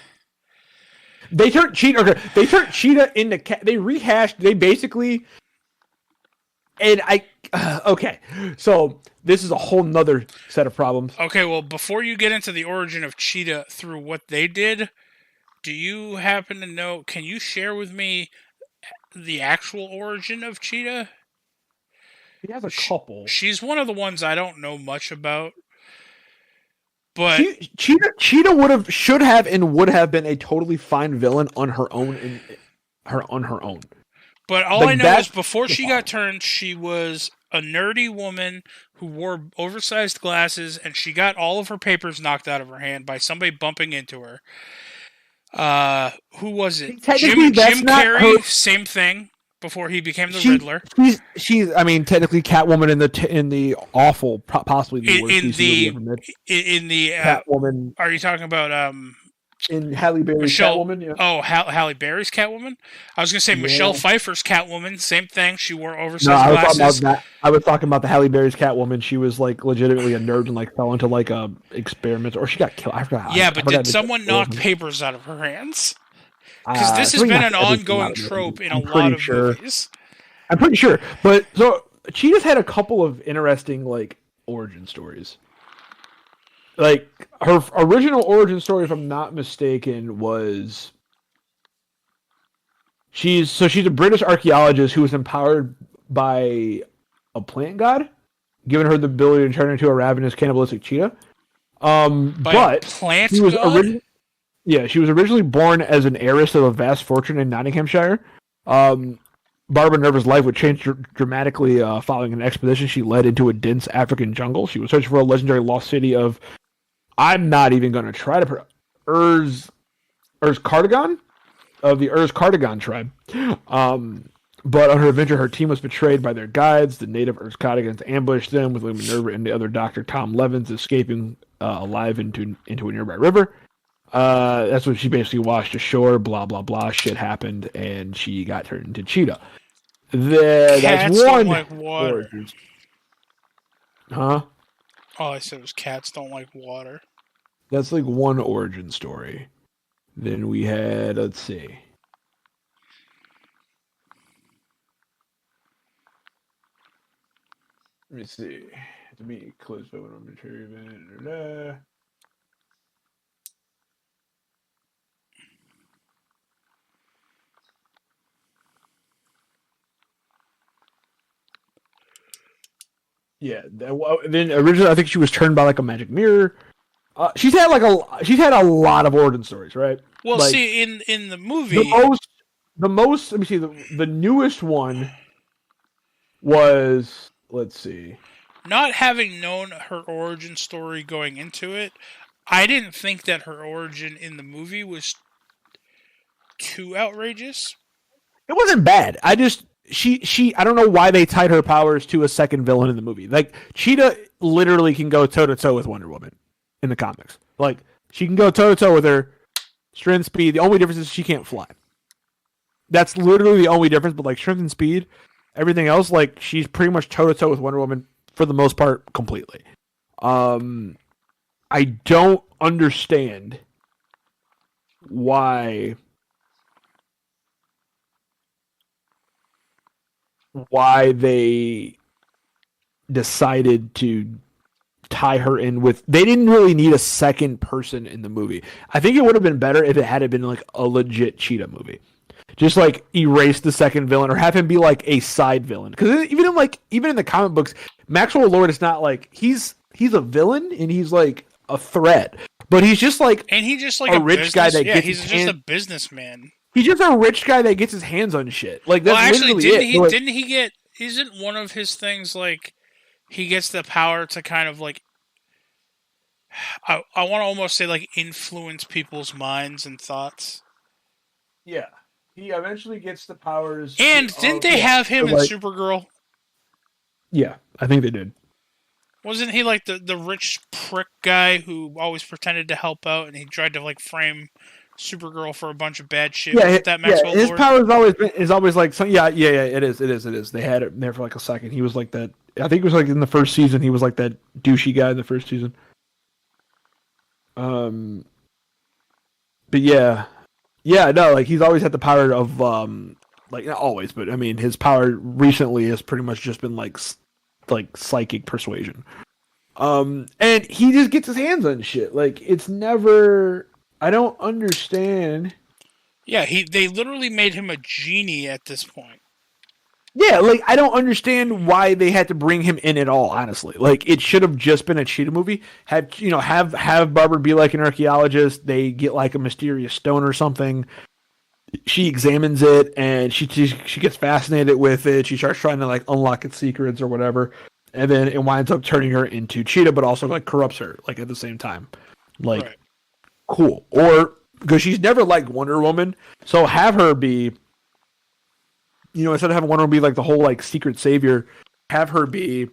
They turned Cheetah into Cat. They rehashed. They basically. And okay, so this is a whole nother set of problems. Okay, well, before you get into the origin of Cheetah through what they did, do you happen to know? Can you share with me the actual origin of Cheetah? He has a couple. She's one of the ones I don't know much about. But Cheetah should have and would have been a totally fine villain on her own. But all I know is before she got turned, she was a nerdy woman who wore oversized glasses, and she got all of her papers knocked out of her hand by somebody bumping into her. Who was it? Jim Carrey, same thing. Before he became the Riddler, she's. I mean, technically, Catwoman in the awful, possibly the worst DC movie ever made. In the Catwoman. Are you talking about in Halle Berry's Catwoman? Yeah. Oh, Halle Berry's Catwoman. I was gonna say Michelle Pfeiffer's Catwoman. Same thing. She wore oversized glasses. I was talking about the Halle Berry's Catwoman. She was like legitimately a nerd and like fell into like a experiment, or she got killed. I forgot. Yeah, but did someone knock papers out of her hands? Because this has been an ongoing trope in a lot of movies. I'm pretty sure. But so Cheetah's had a couple of interesting like origin stories. Like her original origin story, if I'm not mistaken, was she's a British archaeologist who was empowered by a plant god, giving her the ability to turn into a ravenous cannibalistic cheetah. But plant she was god? She was originally born as an heiress of a vast fortune in Nottinghamshire. Barbara Nerva's life would change dramatically following an expedition she led into a dense African jungle. She was searching for a legendary lost city of, I'm not even going to try to pronounce, Cardigan? Of the Cardigan tribe. But on her adventure, her team was betrayed by their guides. The native Cardigans ambushed them, with Minerva and the other Dr. Tom Levins escaping alive into a nearby river. That's when she basically washed ashore, blah, blah, blah. Shit happened, and she got turned into Cheetah. That's one. Don't like water. Origins. Huh? All I said was cats don't like water. That's like one origin story. Then we had, let's see. Let me see. To be close by one material event. Yeah. Then originally, I think she was turned by like a magic mirror. She's had a lot of origin stories, right? Well, like, see, in the movie, the most. Let me see. The newest one was, let's see. Not having known her origin story going into it, I didn't think that her origin in the movie was too outrageous. It wasn't bad. I don't know why they tied her powers to a second villain in the movie. Like, Cheetah literally can go toe-to-toe with Wonder Woman in the comics. Like, she can go toe-to-toe with her, strength, speed. The only difference is she can't fly. That's literally the only difference, but like strength and speed, everything else, like, she's pretty much toe-to-toe with Wonder Woman for the most part completely. I don't understand why they decided to tie her in with. They didn't really need a second person in the movie. I think it would have been better if it had been like a legit Cheetah movie. Just like erase the second villain or have him be like a side villain. Because even in the comic books, Maxwell Lord is not like he's a villain and he's like a threat, but he's just like a rich guy that gets he's just a businessman. He's just a rich guy that gets his hands on shit. Like, that's well, actually, literally didn't he get? Isn't one of his things like he gets the power to kind of like I want to almost say like influence people's minds and thoughts. Yeah, he eventually gets the powers. And didn't they have him in Supergirl? Yeah, I think they did. Wasn't he like the rich prick guy who always pretended to help out, and he tried to like frame Supergirl for a bunch of bad shit? Yeah, that Maxwell his Lord? power is always like some, yeah. It is. They had it there for like a second. He was like that. I think it was like in the first season. He was like that douchey guy in the first season. But yeah, no, like he's always had the power of like not always, but I mean his power recently has pretty much just been like psychic persuasion. And he just gets his hands on shit. Like it's never. I don't understand. Yeah, they literally made him a genie at this point. Yeah, like I don't understand why they had to bring him in at all. Honestly, like it should have just been a cheetah movie. Have Barbara be like an archaeologist. They get like a mysterious stone or something. She examines it and she gets fascinated with it. She starts trying to like unlock its secrets or whatever, and then it winds up turning her into Cheetah, but also like corrupts her like at the same time. Like, right. Cool. Or because she's never liked Wonder Woman, so have her be. Instead of having Wonder Woman be like the whole like secret savior, have her be,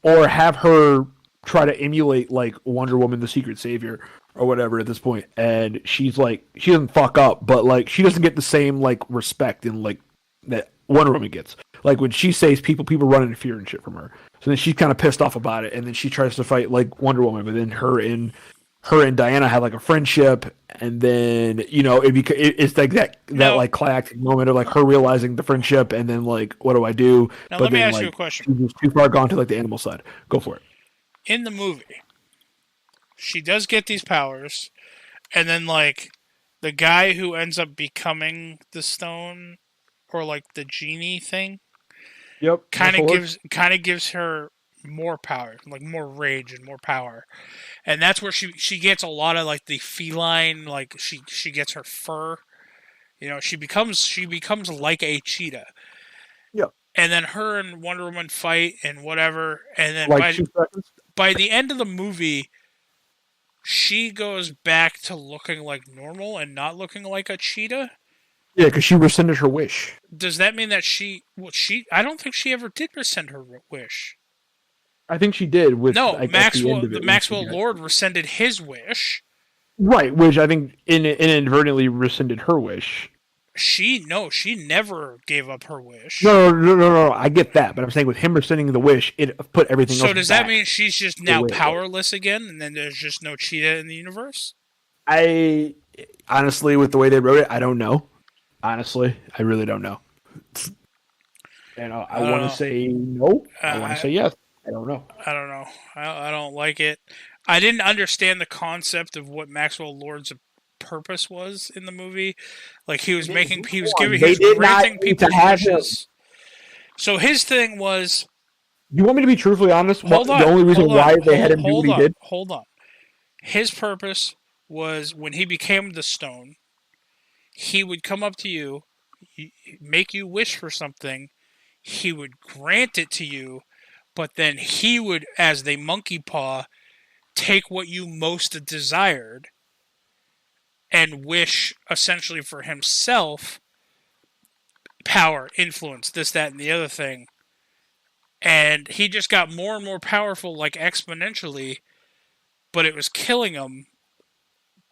or have her try to emulate like Wonder Woman, the secret savior, or whatever at this point. And she's like, she doesn't fuck up, but like she doesn't get the same like respect and like that Wonder Woman gets. Like when she saves people run into fear and shit from her. So then she's kind of pissed off about it, and then she tries to fight like Wonder Woman, but then her and Diana had like a friendship, and then it's like that like climactic moment of like her realizing the friendship, and then like what do I do? Now but let me then, ask like, you a question. She was too far gone to like the animal side. Go for it. In the movie, she does get these powers, and then like the guy who ends up becoming the stone or like the genie thing, kind of gives her more power, like more rage and more power. And that's where she gets a lot of like the feline, like she gets her fur. She becomes like a cheetah. Yeah. And then her and Wonder Woman fight and whatever, and then like by the end of the movie, she goes back to looking like normal and not looking like a cheetah. Yeah, because she rescinded her wish. Does that mean that I don't think she ever did rescind her wish. I think she did with Maxwell Lord rescinded his wish. Right, which I think inadvertently rescinded her wish. She never gave up her wish. No. I get that, but I'm saying with him rescinding the wish, it put everything else. So does that mean she's just now powerless again, and then there's just no cheetah in the universe? I honestly, with the way they wrote it, I don't know. Honestly, I really don't know. And I want to say no. I want to say yes. I don't know. I don't like it. I didn't understand the concept of what Maxwell Lord's purpose was in the movie. Like he was granting people wishes. So his thing was. You want me to be truthfully honest? The only reason why they had him do what he did. Hold on. His purpose was when he became the stone. He would come up to you, make you wish for something. He would grant it to you. But then he would, as the monkey paw, take what you most desired and wish essentially for himself power, influence, this, that, and the other thing. And he just got more and more powerful, like exponentially, but it was killing him.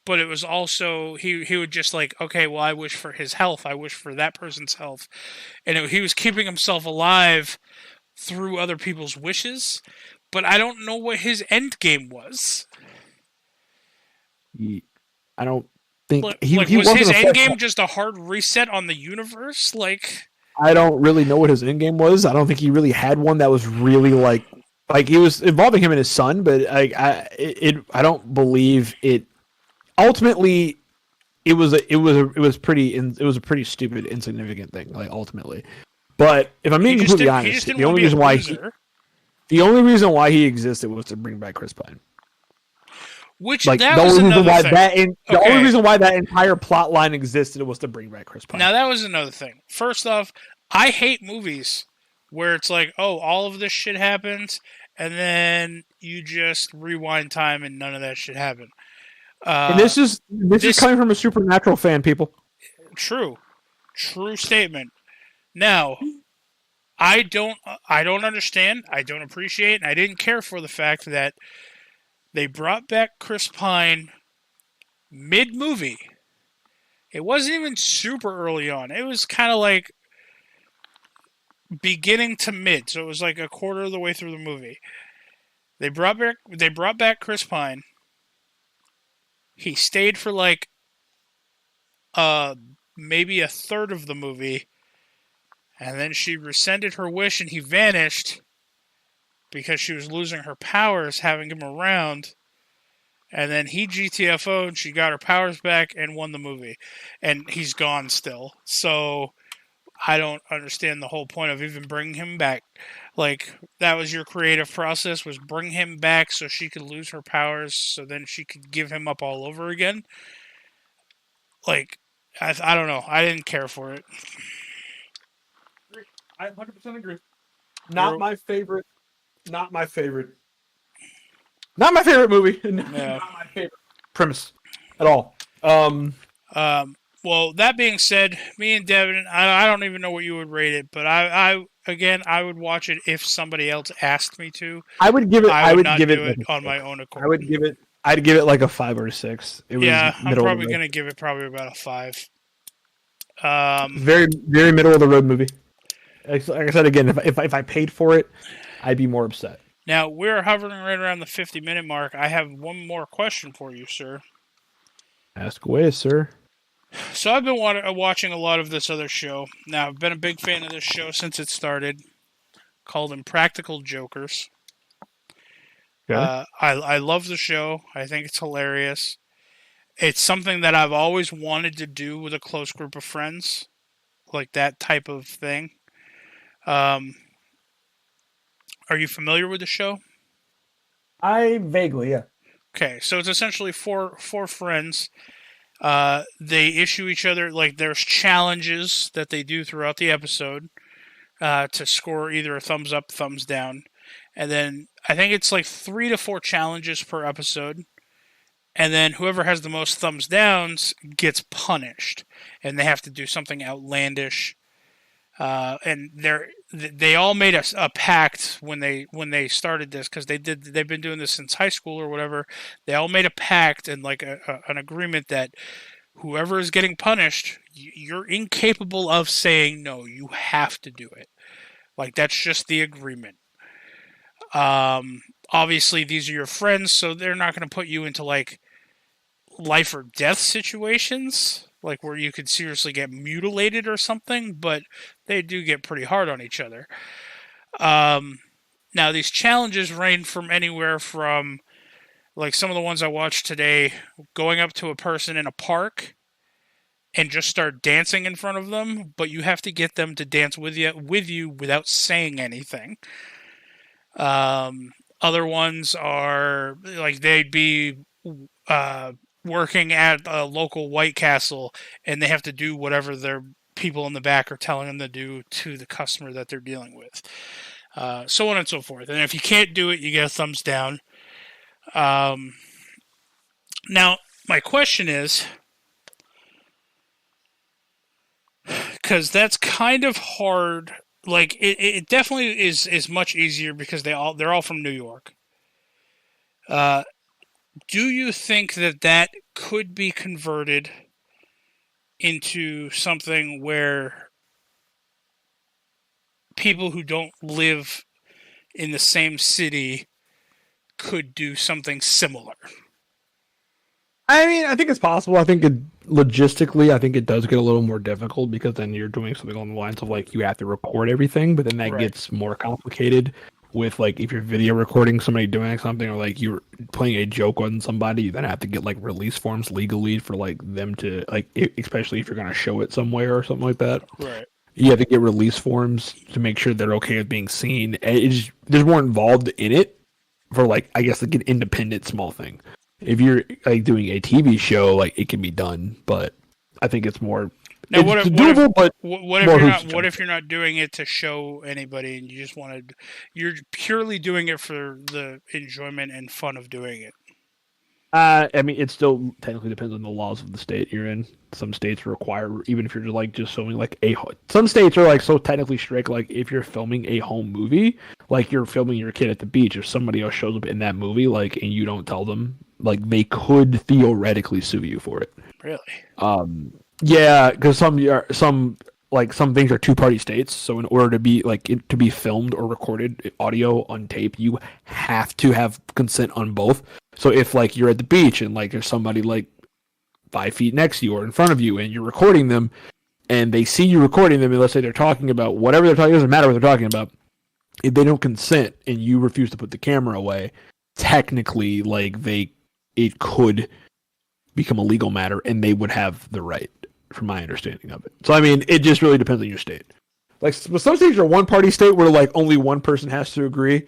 But it was also, he would just like, okay, well, I wish for his health. I wish for that person's health. And he was keeping himself alive through other people's wishes, but I don't know what his end game was. I don't think was his end game just a hard reset on the universe? Like, I don't really know what his end game was. I don't think he really had one that was really like he was involving him and his son, but I don't believe it. Ultimately, it was a pretty stupid, insignificant thing. Like ultimately. But if I'm being completely honest, the only reason why he existed was to bring back Chris Pine. Which like, that was another thing. The only reason why that entire plot line existed was to bring back Chris Pine. Now that was another thing. First off, I hate movies where it's like, oh, all of this shit happens, and then you just rewind time and none of that shit happened. And this is coming from a Supernatural fan, people. True statement. Now, I don't understand, I don't appreciate, and I didn't care for the fact that they brought back Chris Pine mid-movie. It wasn't even super early on. It was kind of like beginning to mid, so it was like a quarter of the way through the movie. They brought back Chris Pine. He stayed for like maybe a third of the movie, and then she rescinded her wish and he vanished because she was losing her powers having him around. And then he GTFO'd, she got her powers back and won the movie. And he's gone still. So I don't understand the whole point of even bringing him back. Like, that was your creative process, was bring him back so she could lose her powers, so then she could give him up all over again. Like, I don't know. I didn't care for it. I 100% agree. Not my favorite movie. Not my favorite premise at all. Well, that being said, me and Devin, I don't even know what you would rate it, but I would watch it if somebody else asked me to. I would give it. I would give it on my own accord. I'd give it like a 5 or a 6. I'm probably gonna give it probably about a 5. Very, very middle of the road movie. Like I said again, if I paid for it, I'd be more upset. Now, we're hovering right around the 50-minute mark. I have one more question for you, sir. Ask away, sir. So I've been watching a lot of this other show. Now, I've been a big fan of this show since it started, called Impractical Jokers. Okay. I love the show. I think it's hilarious. It's something that I've always wanted to do with a close group of friends, like that type of thing. Are you familiar with the show? I vaguely, yeah. Okay, so it's essentially four friends. They issue each other, like, there's challenges that they do throughout the episode to score either a thumbs up, thumbs down. And then I think it's like 3 to 4 challenges per episode. And then whoever has the most thumbs downs gets punished. And they have to do something outlandish. And they all made a pact when they started this, because they've been doing this since high school or whatever. They all made a pact and like an agreement that whoever is getting punished, you're incapable of saying no. You have to do it. Like, that's just the agreement. Obviously these are your friends, so they're not going to put you into like life or death situations, like where you could seriously get mutilated or something, but they do get pretty hard on each other. Now, these challenges range from anywhere from, like, some of the ones I watched today, going up to a person in a park and just start dancing in front of them, but you have to get them to dance with you without saying anything. Other ones are, like, they'd be working at a local White Castle, and they have to do whatever their people in the back are telling them to do to the customer that they're dealing with. So on and so forth. And if you can't do it, you get a thumbs down. Now, my question is, because that's kind of hard. Like, it definitely is much easier because they're all from New York. Do you think that could be converted into something where people who don't live in the same city could do something similar? I mean, I think it's possible. I think logistically, I think it does get a little more difficult, because then you're doing something on the lines of, like, you have to record everything, but then that gets more complicated with, like, if you're video recording somebody doing something, or like you're playing a joke on somebody, you then have to get like release forms legally for like them to, like, especially if you're going to show it somewhere or something like that. Right. You have to get release forms to make sure they're okay with being seen. There's more involved in it for, like, I guess, like an independent small thing. If you're like doing a TV show, like, it can be done, but I think it's more Now, it's doable, but what if more you're hoops not? to What jump if you're not doing it to show anybody, and you just wanted? You're purely doing it for the enjoyment and fun of doing it. I mean, it still technically depends on the laws of the state you're in. Some states require, even if you're just filming like some states are like so technically strict. Like if you're filming a home movie, like you're filming your kid at the beach, if somebody else shows up in that movie, like and you don't tell them, like they could theoretically sue you for it. Really? Yeah, because some things are two-party states. So in order to be to be filmed or recorded audio on tape, you have to have consent on both. So if like you're at the beach and like there's somebody like 5 feet next to you or in front of you and you're recording them, and they see you recording them, and let's say they're talking about whatever they're talking, it doesn't matter what they're talking about. If they don't consent and you refuse to put the camera away, technically it could become a legal matter, and they would have the right, from my understanding of it. So I mean, it just really depends on your state. Like some states are one-party state where like only one person has to agree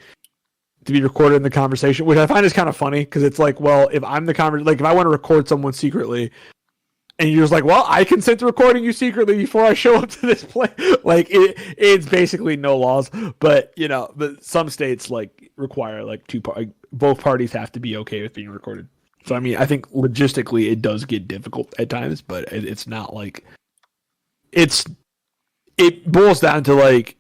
to be recorded in the conversation, which I find is kind of funny because it's like, well, if I'm the if I want to record someone secretly, and you're just like, well, I consent to recording you secretly before I show up to this place. Like it's basically no laws, but but some states like require like both parties have to be okay with being recorded. So I mean, I think logistically it does get difficult at times, but it's not like it boils down to like,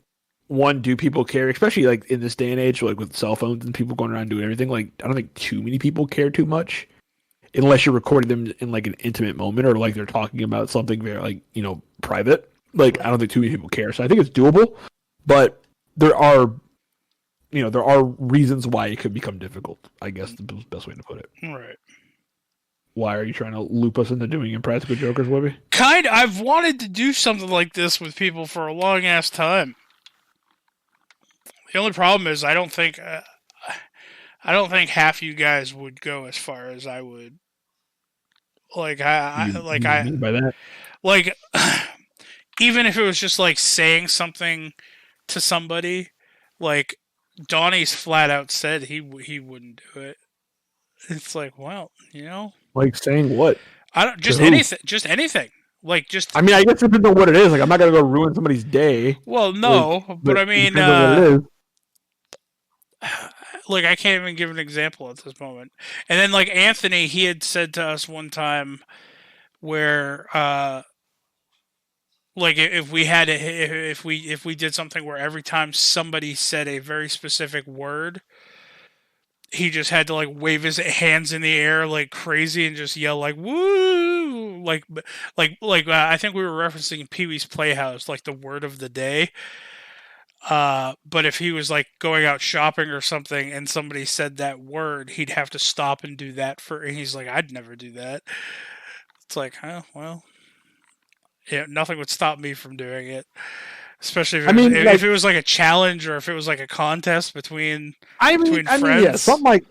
one, do people care, especially like in this day and age, like with cell phones and people going around doing everything. Like I don't think too many people care too much, unless you're recording them in like an intimate moment or like they're talking about something very like private. Like I don't think too many people care, so I think it's doable, but there are reasons why it could become difficult. I guess the best way to put it. Right. Why are you trying to loop us into doing Impractical Jokers, Webby? I've wanted to do something like this with people for a long ass time. The only problem is I don't think half you guys would go as far as I would. Like mean by that? Like even if it was just like saying something to somebody, like Donnie's flat out said he wouldn't do it. It's like, well, like saying what? I don't just anything, Like just. I mean, I guess it depends on what it is. Like I'm not gonna go ruin somebody's day. Well, no, like, but I mean, what it is. Like I can't even give an example at this moment. And then like Anthony, he had said to us one time where like if we did something where every time somebody said a very specific word, he just had to like wave his hands in the air like crazy and just yell like woo, like I think we were referencing Pee-wee's Playhouse, like the word of the day. But if he was like going out shopping or something and somebody said that word, he'd have to stop and do that and he's like, I'd never do that. It's like, well, yeah, nothing would stop me from doing it. Especially if it was like a challenge or if it was like a contest between friends. Yeah, something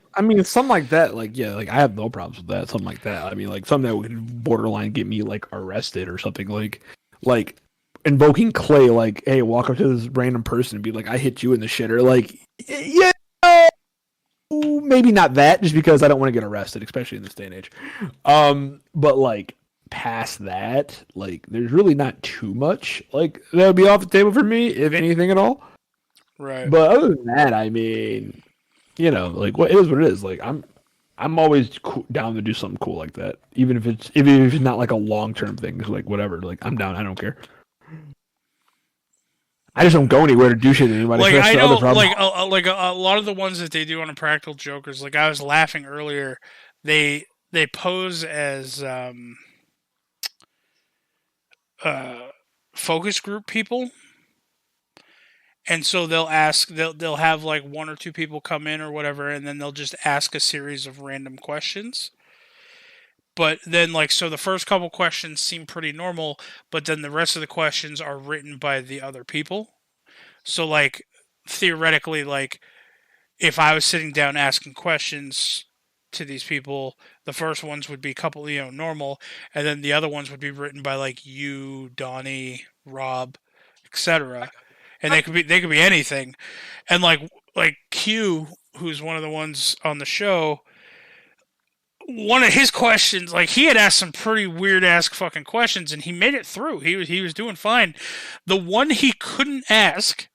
like that. Like, yeah, like I have no problems with that. Something like that. I mean, like something that would borderline get me like arrested or something. Like invoking Clay. Like, hey, walk up to this random person and be like, I hit you in the shitter. Like, yeah, maybe not that, just because I don't want to get arrested, especially in this day and age. But like, past that, like there's really not too much like that would be off the table for me, if anything at all. Right. But other than that, I mean, like what it is. Like I'm always down to do something cool like that, even if it's not like a long-term thing. It's like whatever. Like I'm down. I don't care. I just don't go anywhere to do shit to anybody. Like I know, like a lot of the ones that they do on Impractical Jokers. Like I was laughing earlier. They pose as focus group people, and so they'll have like one or two people come in or whatever, and then they'll just ask a series of random questions. But then so the first couple questions seem pretty normal, but then the rest of the questions are written by the other people. So like theoretically, like if I was sitting down asking questions to these people, the first ones would be a couple, normal, and then the other ones would be written by like you, Donnie, Rob, etc. And they could be anything. And like Q, who's one of the ones on the show, one of his questions, like he had asked some pretty weird ass fucking questions, and he made it through. He was doing fine. The one he couldn't ask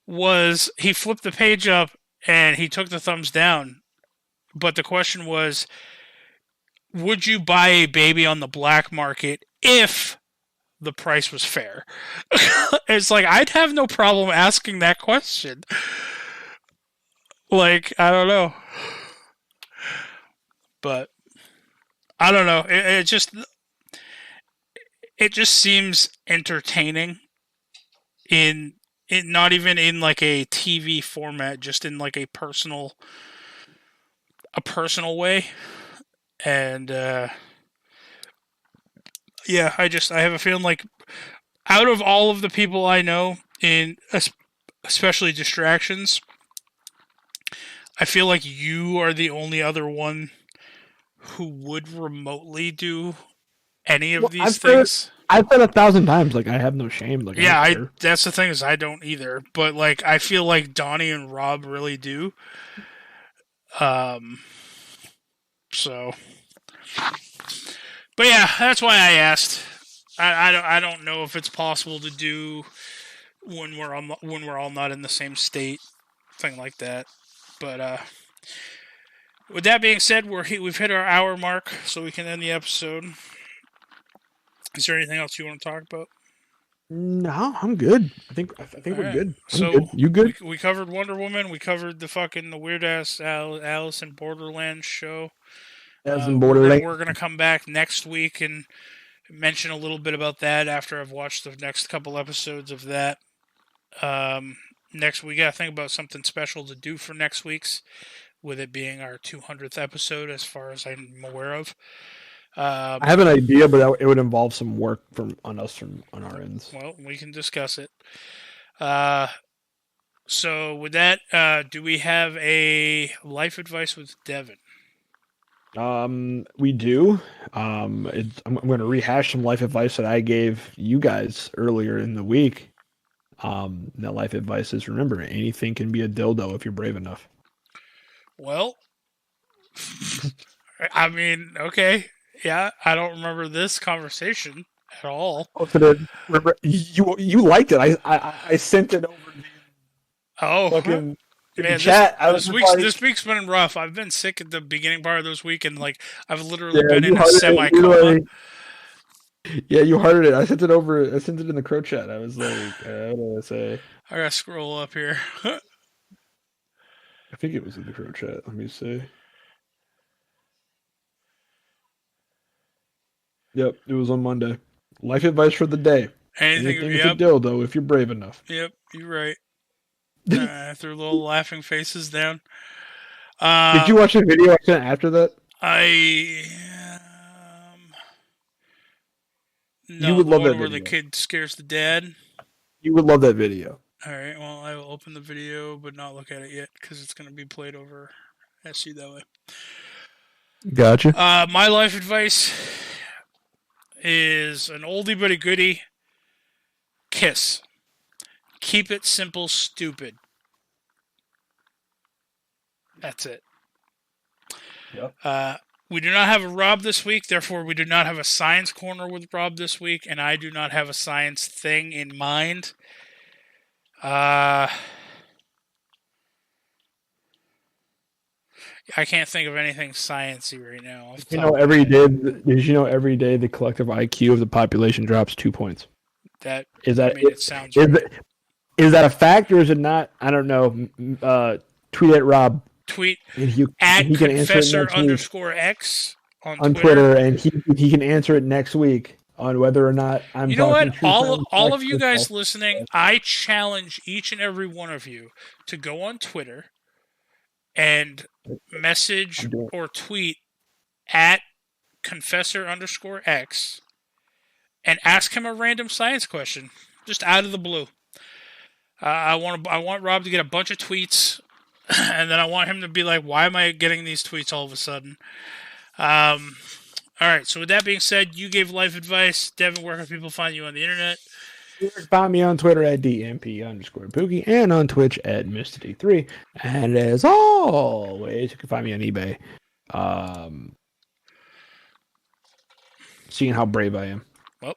was he flipped the page up and he took the thumbs down, but the question was, would you buy a baby on the black market if the price was fair? It's like, I'd have no problem asking that question. Like, I don't know. But I don't know. It just seems entertaining in not even in like a TV format, just in like a personal way. And yeah, I have a feeling like out of all of the people I know in especially distractions, I feel like you are the only other one who would remotely do any of these things. I've said 1,000 times, like, I have no shame. Like, yeah, that's the thing, is I don't either. But like, I feel like Donnie and Rob really do. So, but yeah, that's why I asked. I don't know if it's possible to do when we're all not in the same state, thing like that. But with that being said, we've hit our hour mark, so we can end the episode. Is there anything else you want to talk about? No, I'm good. I think we're good. So good. You good? We covered Wonder Woman. We covered the weird ass Alice in Borderland show. We're gonna come back next week and mention a little bit about that after I've watched the next couple episodes of that. Next we gotta think about something special to do for next week's, with it being our 200th episode, as far as I'm aware of. I have an idea, but it would involve some work on our ends. Well, we can discuss it. So with that, do we have a life advice with Devin? We do. I'm going to rehash some life advice that I gave you guys earlier in the week. That life advice is, remember, anything can be a dildo if you're brave enough. Well, I mean, okay. Yeah, I don't remember this conversation at all. Oh, so remember, you liked it. I sent it over to you. Oh, fucking man, chat. This week's been rough. I've been sick at the beginning part of this week, and like I've literally been in a semi-coma. Yeah, you hearted it. I sent it over. I sent it in the crow chat. I was like, what do I say? I gotta scroll up here. I think it was in the crow chat. Let me see. Yep, it was on Monday. Life advice for the day. Anything is a dildo if you're brave enough. Yep, you're right. I threw little laughing faces down. Did you watch the video I sent after that? No, you would love that video. Where the kid scares the dad. You would love that video. All right, well, I will open the video, but not look at it yet, because it's going to be played over SU that way. Gotcha. My life advice is an oldie but a goodie. Kiss. Keep it simple, stupid. That's it. Yep. We do not have a Rob this week, therefore we do not have a science corner with Rob this week, and I do not have a science thing in mind. I can't think of anything sciencey right now. Did you know every day the collective IQ of the population drops 2 points? It sounds right. Is that a fact or is it not? I don't know. Tweet at Rob. Tweet at Confessor_X on Twitter, and he can answer it next week on whether or not I'm. You know what? All of you guys listening, I challenge each and every one of you to go on Twitter and message or tweet at Confessor_X and ask him a random science question, just out of the blue. I want Rob to get a bunch of tweets, and then I want him to be like, "Why am I getting these tweets all of a sudden?" All right. So with that being said, you gave life advice. Devin, where can people find you on the internet? You can find me on Twitter at DMP_Pookie and on Twitch at Mr. D3. And as always, you can find me on eBay. seeing how brave I am. Well,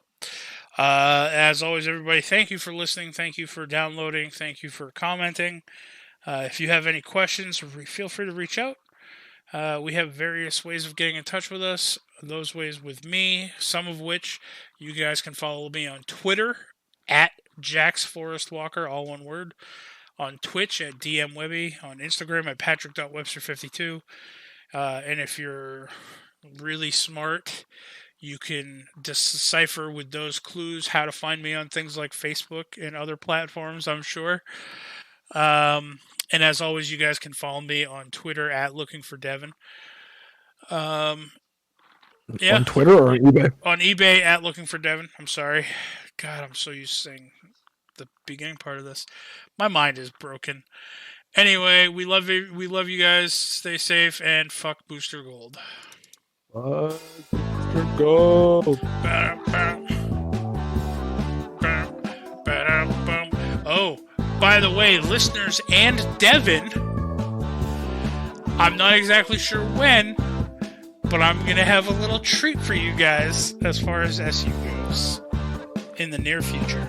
as always, everybody, thank you for listening. Thank you for downloading. Thank you for commenting. If you have any questions, feel free to reach out. We have various ways of getting in touch with us. Those ways with me, some of which you guys can follow me on Twitter at Jax Forest Walker, all one word. On Twitch at DM Webby. On Instagram at Patrick.Webster52. And if you're really smart, you can decipher with those clues how to find me on things like Facebook and other platforms, I'm sure. And as always, you guys can follow me on Twitter at Looking for Devin. Yeah. On Twitter or on eBay? On eBay at Looking for Devin. I'm sorry. God, I'm so used to saying the beginning part of this. My mind is broken. Anyway, we love you. We love you guys. Stay safe and fuck Booster Gold. Booster Gold. Oh, by the way, listeners and Devin, I'm not exactly sure when, but I'm going to have a little treat for you guys as far as SU goes in the near future.